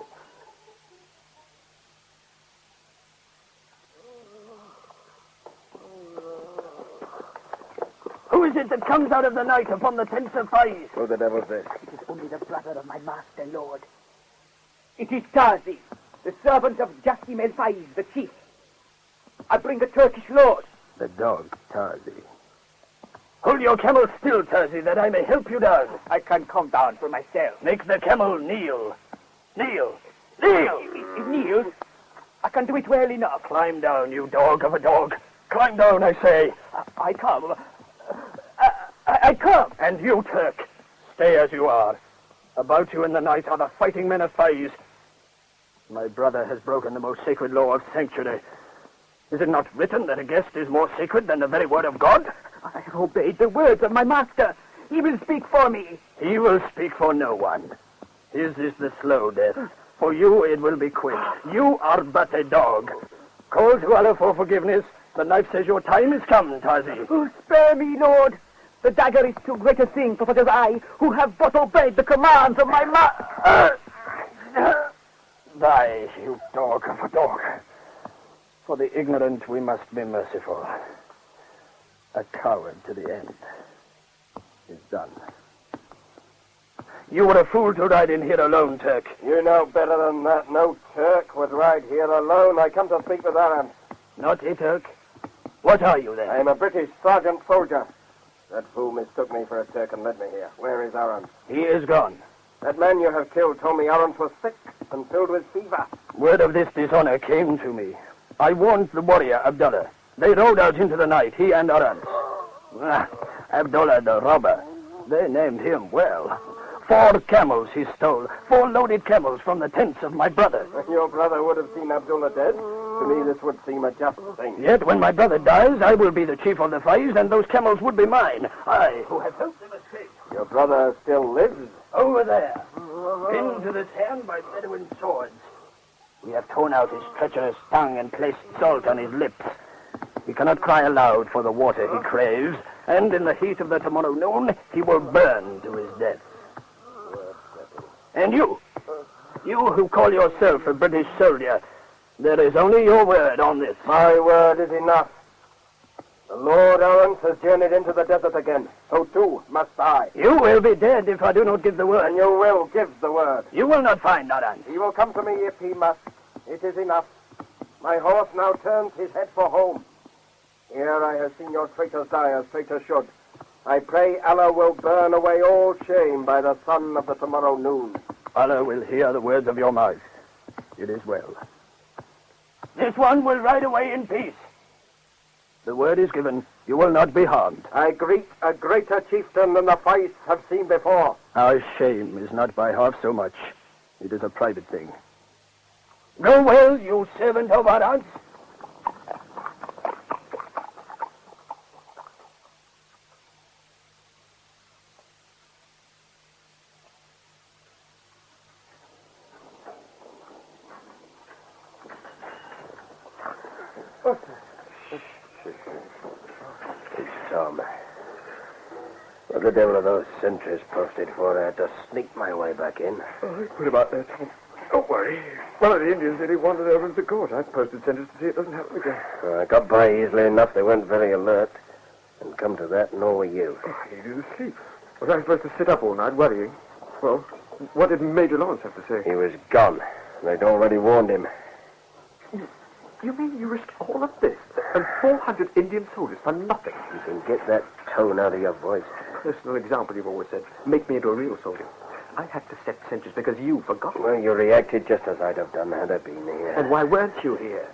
Who is it that comes out of the night upon the tents of fires? Who the devil's this? It is only the brother of my master, Lord. It is Tazi, the servant of Jassim el-Faiz, the chief. I bring a Turkish lord. The dog, Tazi. Hold your camel still, Tazi, that I may help you down. I can come down for myself. Make the camel kneel. Kneel. Kneel! It kneels. I can do it well enough. Climb down, you dog of a dog. Climb down, I say. I come. I come. And you, Turk, stay as you are. About you in the night are the fighting men of Faiz. My brother has broken the most sacred law of sanctuary. Is it not written that a guest is more sacred than the very word of God? I have obeyed the words of my master. He will speak for me. He will speak for no one. His is the slow death. For you, it will be quick. You are but a dog. Call to Allah for forgiveness. The knife says your time is come, Tazi. Oh, spare me, Lord. The dagger is too great a thing for such as I, who have but obeyed the commands of my master. Die, you dog of a dog. For the ignorant we must be merciful. A coward to the end. Is done. You were a fool to ride in here alone, Turk. You know better than that. No Turk would ride here alone. I come to speak with Allan. Not a Turk? What are you, then? I am a British sergeant soldier. That fool mistook me for a Turk and led me here. Where is Allan? He is gone. That man you have killed told me Allan was sick and filled with fever. Word of this dishonor came to me. I warned the warrior, Abdullah. They rode out into the night, he and Aran. Abdullah the robber. They named him well. 4 camels he stole. 4 loaded camels from the tents of my brother. Your brother would have seen Abdullah dead. To me, this would seem a just thing. Yet, when my brother dies, I will be the chief of the Faiz, and those camels would be mine. I, who have helped him escape. Your brother still lives? Over there, pinned to the sand by Bedouin swords. We have torn out his treacherous tongue and placed salt on his lips. He cannot cry aloud for the water he craves, and in the heat of the tomorrow noon, he will burn to his death. And you who call yourself a British soldier, there is only your word on this. My word is enough. The Lord Lawrence has journeyed into the desert again. So too must I. You will be dead if I do not give the word. And you will give the word. You will not find Allan. He will come to me if he must. It is enough. My horse now turns his head for home. Here I have seen your traitors die as traitors should. I pray Allah will burn away all shame by the sun of the tomorrow noon. Allah will hear the words of your mouth. It is well. This one will ride away in peace. The word is given. You will not be harmed. I greet a greater chieftain than the Faiz have seen before. Our shame is not by half so much. It is a private thing. Go well, you servant of Arant's. What the devil are those sentries posted for? I had to sneak my way back in. Oh, put him out there, Tom. Don't worry. One of the Indians said he wandered over into the court. I posted sentries to see it doesn't happen again. I got by easily enough. They weren't very alert. And come to that, nor were you. Oh, he needed to sleep. Was I supposed to sit up all night worrying? Well, what did Major Lawrence have to say? He was gone. They'd already warned him. You mean you risked all of this and 400 Indian soldiers for nothing? You can get that tone out of your voice. Personal example, you've always said. Make me into a real soldier. I had to set sentries because you forgot. Well, you reacted just as I'd have done had I been here. And why weren't you here?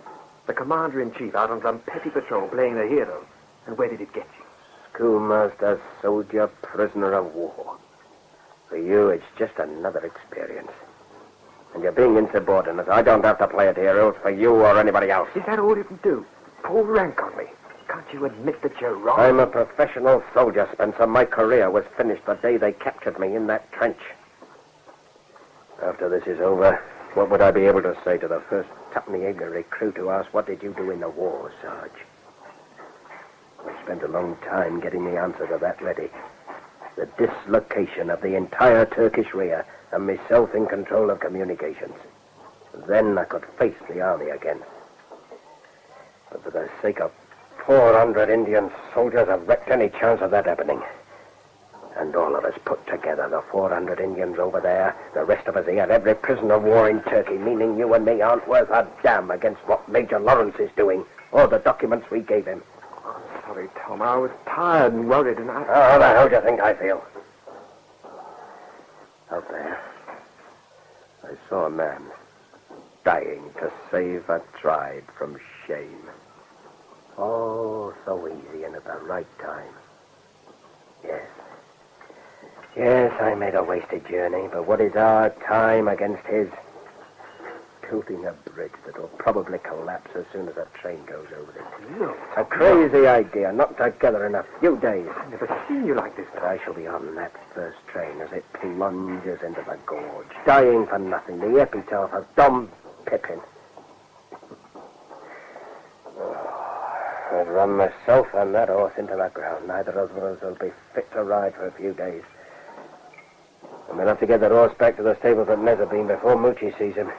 The commander-in-chief out on some petty patrol playing the hero. And where did it get you? Schoolmaster, soldier, prisoner of war. For you, it's just another experience. And you're being insubordinate. I don't have to play at heroes for you or anybody else. Is that all you can do? Pull rank on me? Can't you admit that you're wrong? I'm a professional soldier, Spencer. My career was finished the day they captured me in that trench. After this is over, what would I be able to say to the first Tuppenny Eager recruit who asked, what did you do in the war, Sarge? I spent a long time getting the answer to that ready. The dislocation of the entire Turkish rear and myself in control of communications. Then I could face the army again. But for the sake of 400 Indian soldiers, I've wrecked any chance of that happening. And all of us put together, the 400 Indians over there, the rest of us here, every prisoner of war in Turkey, meaning you and me aren't worth a damn against what Major Lawrence is doing, or the documents we gave him. Oh, sorry, Tom. I was tired and worried, and I... How the hell do you think I feel? Out there, I saw a man dying to save a tribe from shame. Oh, so easy and at the right time. Yes, I made a wasted journey, but what is our time against his? Building a bridge that will probably collapse as soon as a train goes over it. No. A crazy idea, knocked together in a few days. I've never seen you like this. But I shall be on that first train as it plunges into the gorge, dying for nothing, the epitaph of Dom Pippin. I'd run myself and that horse into the ground. Neither of us will be fit to ride for a few days. And we'll have to get the horse back to the stables at Nezabine before Moochie sees him.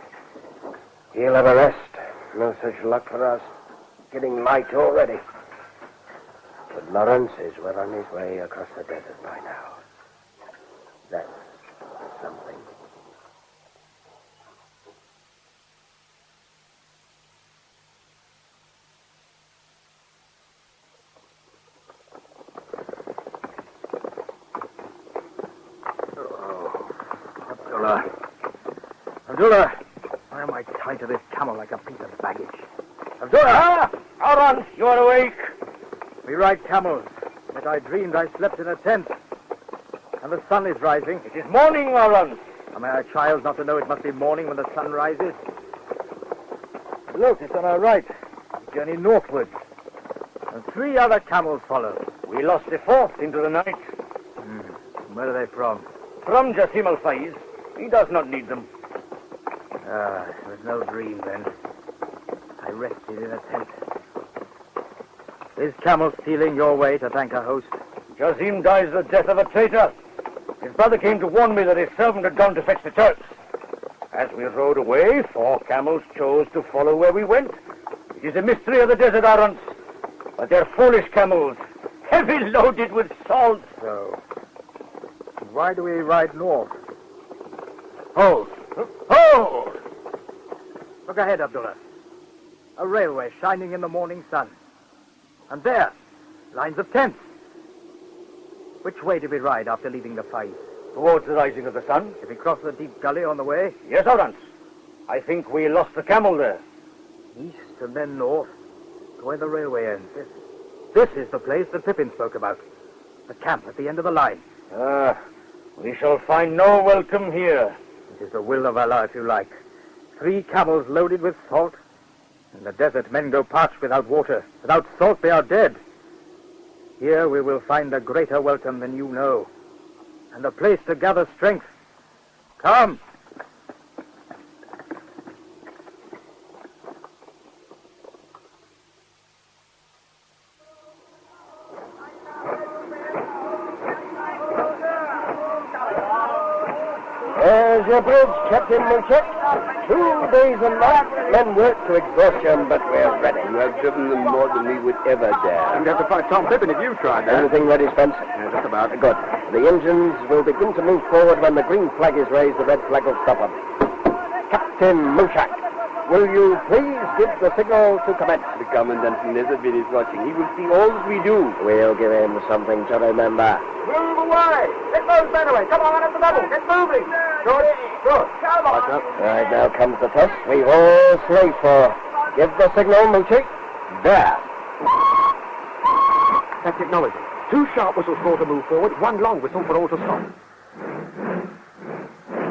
He'll have a rest. No such luck for us. Getting light already. But Lawrence is well on his way across the desert by now. That's something. Abdullah, why am I tied to this camel like a piece of baggage? Abdullah! Allan, you are awake. We ride camels, but I dreamed I slept in a tent. And the sun is rising. It is morning, Allan. Am I a child not to know it must be morning when the sun rises? Look, it's on our right. We journey northward. And 3 other camels follow. We lost the 4th into the night. Where are they from? From Jassim al-Faiz. He does not need them. It was no dream then. I rested in a tent. Is camel stealing your way to thank a host? Jassim dies the death of a traitor. His brother came to warn me that his servant had gone to fetch the Turks. As we rode away, 4 camels chose to follow where we went. It is a mystery of the desert, Arons. But they're foolish camels, heavy loaded with salt. So, why do we ride north? Hold! Hold! Look ahead, Abdullah. A railway shining in the morning sun. And there, lines of tents. Which way did we ride after leaving the fight? Towards the rising of the sun. Did we cross the deep gully on the way? Yes, Arons. I think we lost the camel there. East and then north, to where the railway ends. This is the place that Pippin spoke about. The camp at the end of the line. We shall find no welcome here. It is the will of Allah, if you like. 3 camels loaded with salt. In the desert, men go parched without water. Without salt, they are dead. Here we will find a greater welcome than you know. And a place to gather strength. Come. There's your bridge, Captain Moochie. 2 days and nights. Men work to exhaustion, but we're ready. You have driven them more than we would ever dare. You'd have to fight Tom Pippin if you tried that. Everything ready, Spence? Yeah, just about. Good. The engines will begin to move forward when the green flag is raised. The red flag will stop them. Captain Moochie, will you please give the signal to commence? The Commandant Nezabin is watching. He will see all that we do. We'll give him something to remember. Move away! Get those men away! Come on, at the double! Get moving! Good. Come on! Watch up. Right, now comes the test. We've all slaved for. Give the signal, Moochie. There. That's acknowledged. 2 sharp whistles for all to move forward, 1 long whistle for all to stop.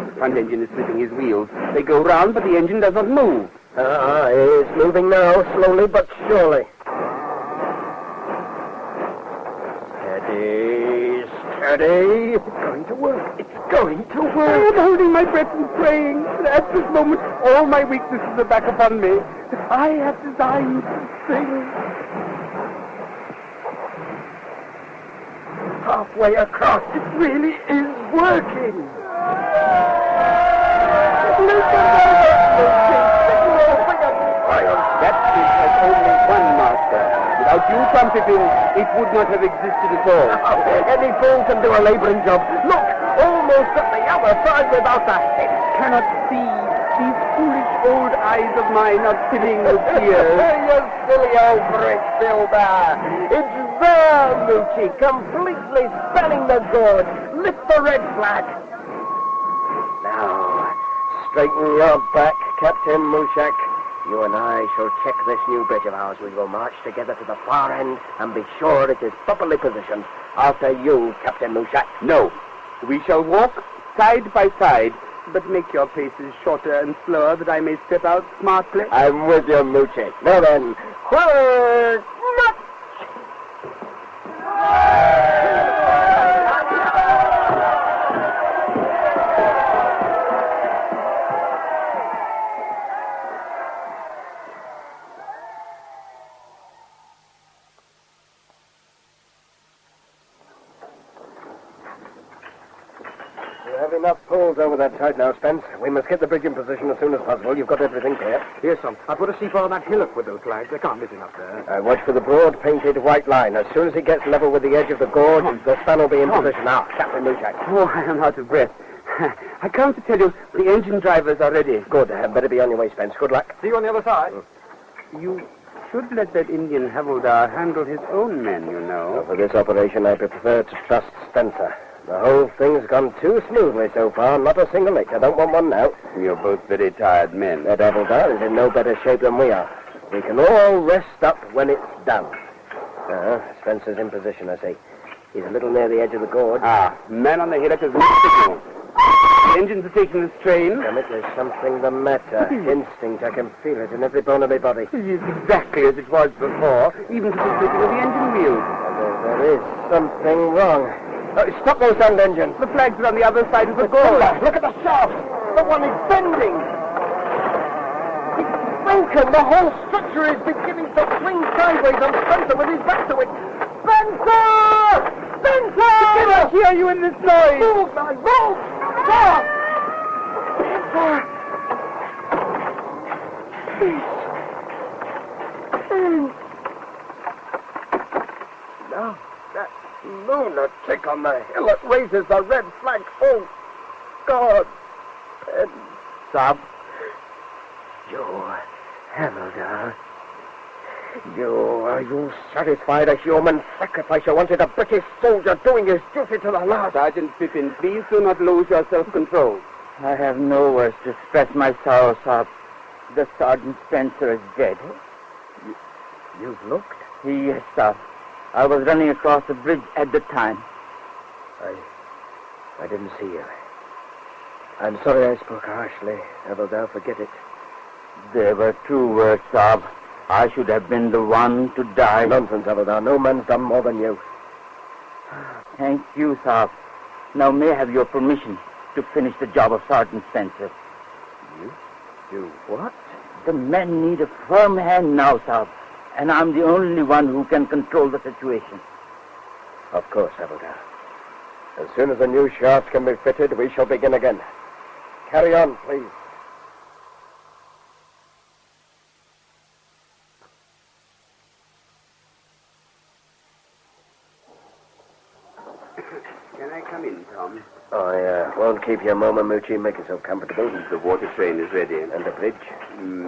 The front engine is slipping his wheels. They go round, but the engine does not move. It's moving now, slowly but surely. Steady. It's going to work. It's going to work. I am holding my breath and praying. But at this moment, all my weaknesses are back upon me. I have designed to sing. Halfway across, it really is working. That ship has only one master. Without you, Tom Pippin, it would not have existed at all. Any fool can do a labouring job. Look, almost at the other side without the head. Cannot see. These foolish old eyes of mine are filling with tears. You silly old brick builder. It's there, Moochie, completely spanning the gorge. Lift the red flag. Now, straighten your back, Captain Mooshak. You and I shall check this new bridge of ours. We will march together to the far end and be sure it is properly positioned. After you, Captain Mooshak. No. We shall walk side by side, but make your paces shorter and slower that I may step out smartly. I'm with you, Moochie. Now then, quick march! Enough poles over that side now, Spence. We must get the bridge in position as soon as possible. You've got everything clear. Yes, Tom. I put a seafer on that hillock with those flags. They can't miss him up there. Watch for the broad painted white line. As soon as he gets level with the edge of the gorge, the sun will be in position. Now, Captain Mooshak. Oh, I am out of breath. I come to tell you, the engine drivers are ready. Good. Better be on your way, Spence. Good luck. See you on the other side. You should let that Indian Havildar handle his own men, you know. For this operation, I prefer to trust Spencer. The whole thing's gone too smoothly so far. Not a single lick. I don't want one now. You're both very tired men. That Havildar is in no better shape than we are. We can all rest up when it's done. Spencer's in position, I see. He's a little near the edge of the gorge. Man on the hillock has missed signal. The engines are taking the strain. Damn it, there's something the matter. Instinct, I can feel it in every bone of my body. It is exactly as it was before, even to the clicking of the engine wheels. There is something wrong. Stop those sound engines. The flags are on the other side of the gorge. Look at the shaft. The one is bending. It's broken. The whole structure is beginning to swing sideways on Spencer with his back to it. Spencer! Spencer! I cannot hear you in this noise. Move, man. Move! Stop! Spencer! Now, that lunatic on the hillock raises the red flag. Oh, God. Sab. You, Havildar. Are you satisfied a human sacrifice? You wanted a British soldier doing his duty to the last. Sergeant Pippin, please do not lose your self-control. I have no words to express my sorrow, Sab. The Sergeant Spencer is dead. You've looked? Yes, sir. I was running across the bridge at the time. I didn't see you. I'm sorry I spoke harshly. Havildar, forget it. There were true words, Sab. I should have been the one to die. Nonsense, Havildar. No man's done more than you. Thank you, Sab. Now may I have your permission to finish the job of Sergeant Spencer? You? Do what? The men need a firm hand now, Sab. And I'm the only one who can control the situation. Of course, Havildar. As soon as the new shafts can be fitted, we shall begin again. Carry on, please. Can I come in, Tom? I won't keep you a moment, Moochie. Make yourself comfortable. The water train is ready. And the bridge?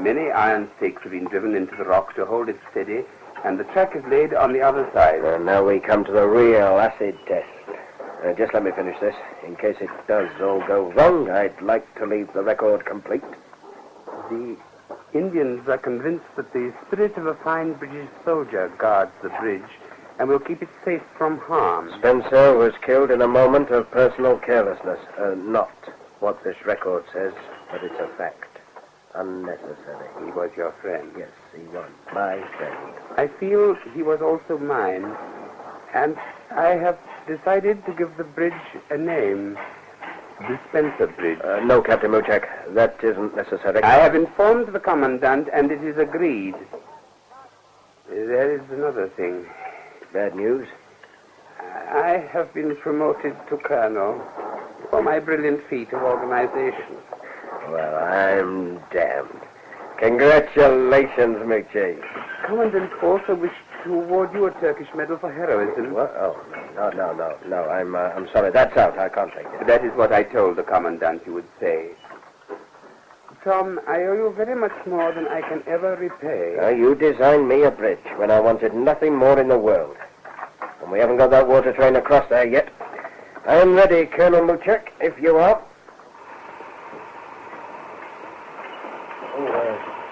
Many iron stakes have been driven into the rock to hold it steady, and the track is laid on the other side. And now we come to the real acid test. Just let me finish this. In case it does all go wrong, I'd like to leave the record complete. The Indians are convinced that the spirit of a fine British soldier guards the bridge and will keep it safe from harm. Spencer was killed in a moment of personal carelessness. Not what this record says, but it's a fact. Unnecessary. He was your friend. Yes, he was my friend. I feel he was also mine, and I have decided to give the bridge a name. The Spencer Bridge. No, Captain Muchak, that isn't necessary. I have informed the Commandant, and it is agreed. There is another thing. Bad news? I have been promoted to Colonel for my brilliant feat of organization. Well, I'm damned. Congratulations, Muchak. Commandant also wished to award you a Turkish medal for heroism. What? Oh, no. I'm sorry. That's out. I can't take it. That is what I told the Commandant you would say. Tom, I owe you very much more than I can ever repay. You designed me a bridge when I wanted nothing more in the world. And we haven't got that water train across there yet. I'm ready, Colonel Muchak, if you are.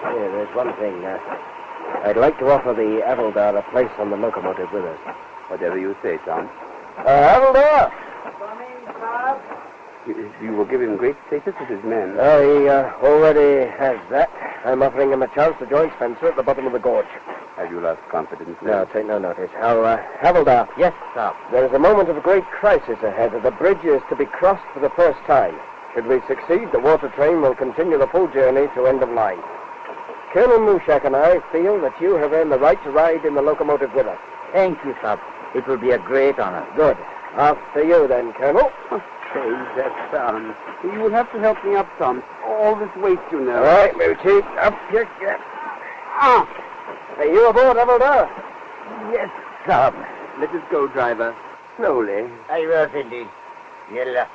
There's one thing. I'd like to offer the Avildar a place on the locomotive with us. Whatever you say, Tom. Avildar! You will give him great status with his men. He already has that. I'm offering him a chance to join Spencer at the bottom of the gorge. Have you lost confidence? No, take no notice. Havildar. Yes, sir. There is a moment of great crisis ahead. The bridge is to be crossed for the first time. Should we succeed, the water train will continue the full journey to end of line. Colonel Mushak and I feel that you have earned the right to ride in the locomotive with us. Thank you, sir. It will be a great honor. Good. After you then, Colonel. Save that sound. You will have to help me up, Tom. All this weight, you know. All right, Moochie. Up you get. Are you aboard, Havildar? Yes, sir. Let us go, driver. Slowly. I will, indeed. Yalla.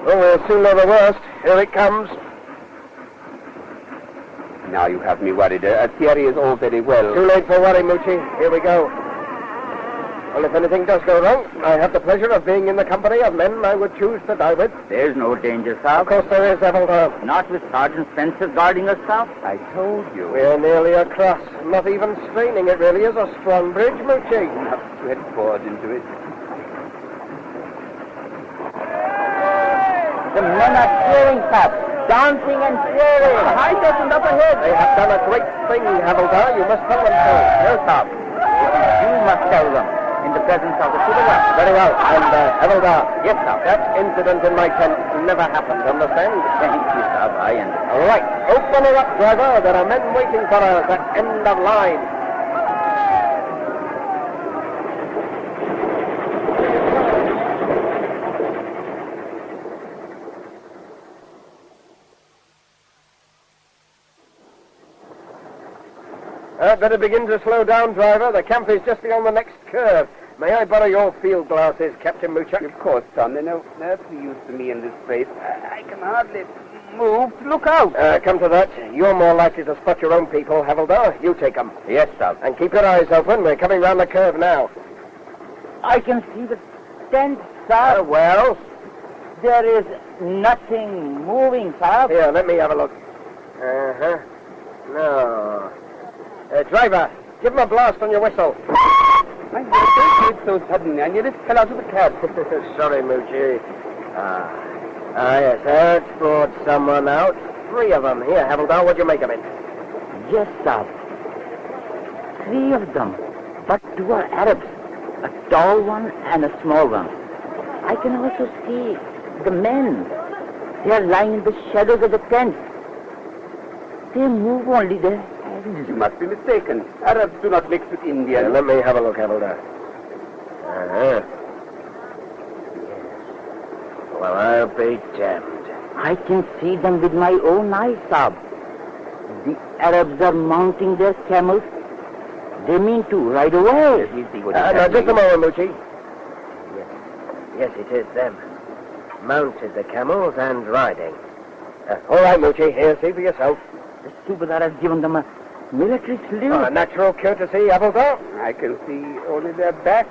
Oh, we'll soon know the worst. Here it comes. Now you have me worried. A theory is all very well. Too late for worry, Moochie. Here we go. Well, if anything does go wrong, I have the pleasure of being in the company of men I would choose to die with. There's no danger, sir. Of course there is, Havildar. Not with Sergeant Spencer guarding us, sir. I told you. We're nearly across. Not even straining. It really is a strong bridge, Moochie. Enough sweat poured into it. The men are cheering, sir. Dancing and cheering. The high doesn't up ahead. They have done a great thing, Havildar. You must tell them so. No, sir. You must tell them in the presence of the Sugar. Very well. And, Havildar. Yes, sir. That incident in my tent never happened, understand? Thank you, sir. I understand. All right. Open her up, driver. There are men waiting for us at end of line. Better begin to slow down, driver. The camp is just beyond the next curve. May I borrow your field glasses, Captain Muchak? Of course, Tom. They're no use to me in this place. I can hardly move. Look out. Come to that. You're more likely to spot your own people, Havildar. You take them. Yes, sir. And keep your eyes open. We're coming round the curve now. I can see the tent, sir. Well? There is nothing moving, sir. Here, let me have a look. Uh-huh. No. Driver, give him a blast on your whistle. My God, it's so sudden. I nearly fell out of the cab. Sorry, Moochie. Yes, that's brought someone out. 3 of them. Here, Havildar, what'd you make of it? Yes, sir. 3 of them. But 2 are Arabs. A tall one and a small one. I can also see the men. They are lying in the shadows of the tent. They move only there. You must be mistaken. Arabs do not mix with Indians. Let me have a look, Havildar. Uh-huh. Yes. Well, I'll be damned. I can see them with my own eyes, sir. The Arabs are mounting their camels. They mean to ride away. Let me see what Now, just a moment, Moochie. Yes. Yes, it is them. Mounted the camels and riding. All right, Moochie, here, see for yourself. The Subadar has given them a military salute. Natural courtesy, Abelgar. I can see only their backs.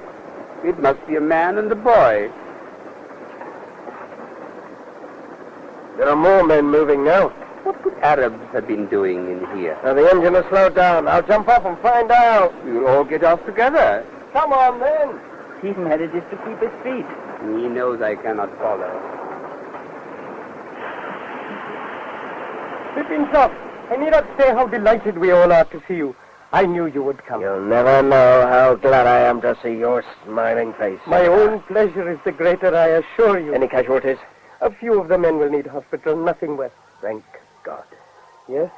It must be a man and a boy. There are more men moving now. What could Arabs have been doing in here? The engine has slowed down. I'll jump up and find out. We'll all get off together. Come on, then. He manages to keep his feet. He knows I cannot follow. Pippin, sir, I need not say how delighted we all are to see you. I knew you would come. You'll never know how glad I am to see your smiling face. My own pleasure is the greater, I assure you. Any casualties? A few of the men will need hospital, nothing worse. Thank God. Yes,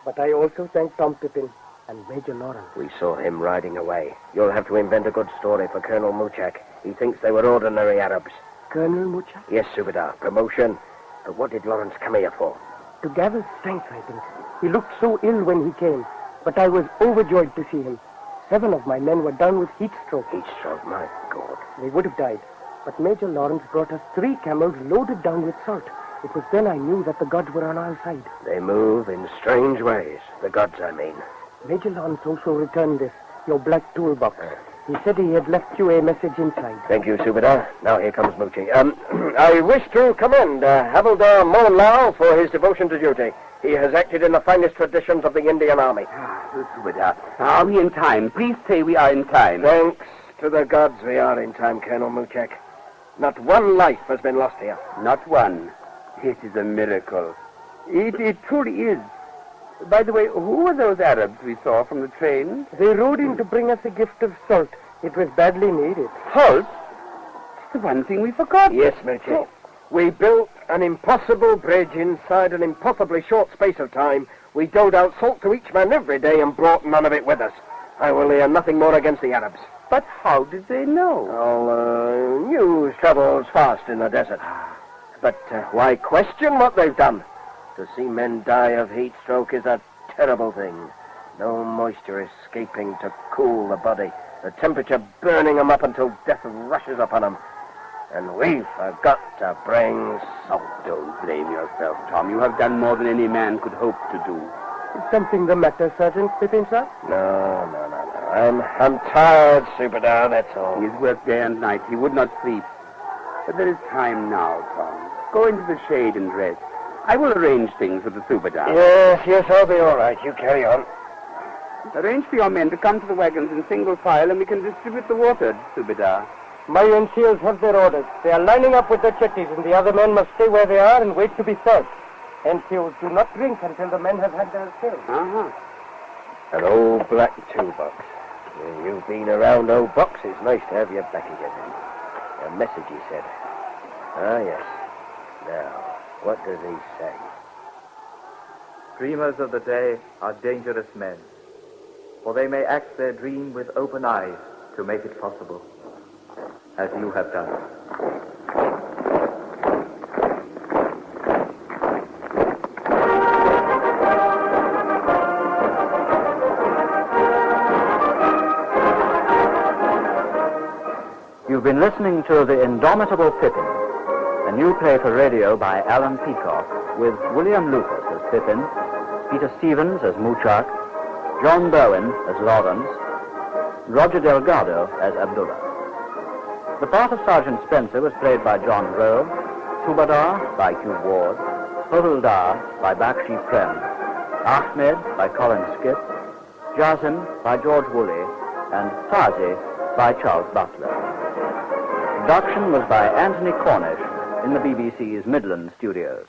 but I also thank Tom Pippin and Major Lawrence. We saw him riding away. You'll have to invent a good story for Colonel Muchak. He thinks they were ordinary Arabs. Colonel Muchak? Yes, Subadar. Promotion. But what did Lawrence come here for? To gather strength, I think. He looked so ill when he came, but I was overjoyed to see him. 7 of my men were down with heat stroke. Heat stroke, my God. They would have died. But Major Lawrence brought us 3 camels loaded down with salt. It was then I knew that the gods were on our side. They move in strange ways. The gods, I mean. Major Lawrence also returned this, your black toolbox. He said he had left you a message inside. Thank you, Subadar. Now here comes Moochie. I wish to commend Havildar Mohanlal for his devotion to duty. He has acted in the finest traditions of the Indian army. Subadar, are we in time? Please say we are in time. Thanks to the gods we are in time, Colonel Muchak. Not one life has been lost here. Not one. It is a miracle. It truly is. By the way, who were those Arabs we saw from the train? They rode in to bring us a gift of salt. It was badly needed. Salt? It's the one thing we forgot. Yes, Moochie. We built an impossible bridge inside an impossibly short space of time. We doled out salt to each man every day and brought none of it with us. I will hear nothing more against the Arabs. But how did they know? News travels fast in the desert. But why question what they've done? To see men die of heat stroke is a terrible thing. No moisture escaping to cool the body. The temperature burning them up until death rushes upon them. And we've got to bring salt. Don't blame yourself, Tom. You have done more than any man could hope to do. Is something the matter, Sergeant Pippin, sir? No. I'm tired, Subadar, that's all. He has worked day and night. He would not sleep. But there is time now, Tom. Go into the shade and rest. I will arrange things with the Subadar. Yes, I'll be all right. You carry on. Arrange for your men to come to the wagons in single file, and we can distribute the water, Subadar. My NCOs have their orders. They are lining up with their chetties, and the other men must stay where they are and wait to be served. NCOs do not drink until the men have had their fill. An old black toolbox. You've been around old boxes. Nice to have you back again. A message, he said. Yes. Now, what does he say? Dreamers of the day are dangerous men, for they may act their dream with open eyes to make it possible, as you have done. You've been listening to The Indomitable Pippin, a new play for radio by Allan Peacock, with William Lucas as Pippin, Peter Stevens as Muchak, John Bowen as Lawrence, Roger Delgado as Abdullah. The part of Sergeant Spencer was played by John Rowe, Subadar by Hugh Ward, Havildar by Bakshi Prem, Ahmed by Colin Skipp, Jazim by George Woolley, and Tazi by Charles Butler. Production was by Anthony Cornish in the BBC's Midland studios.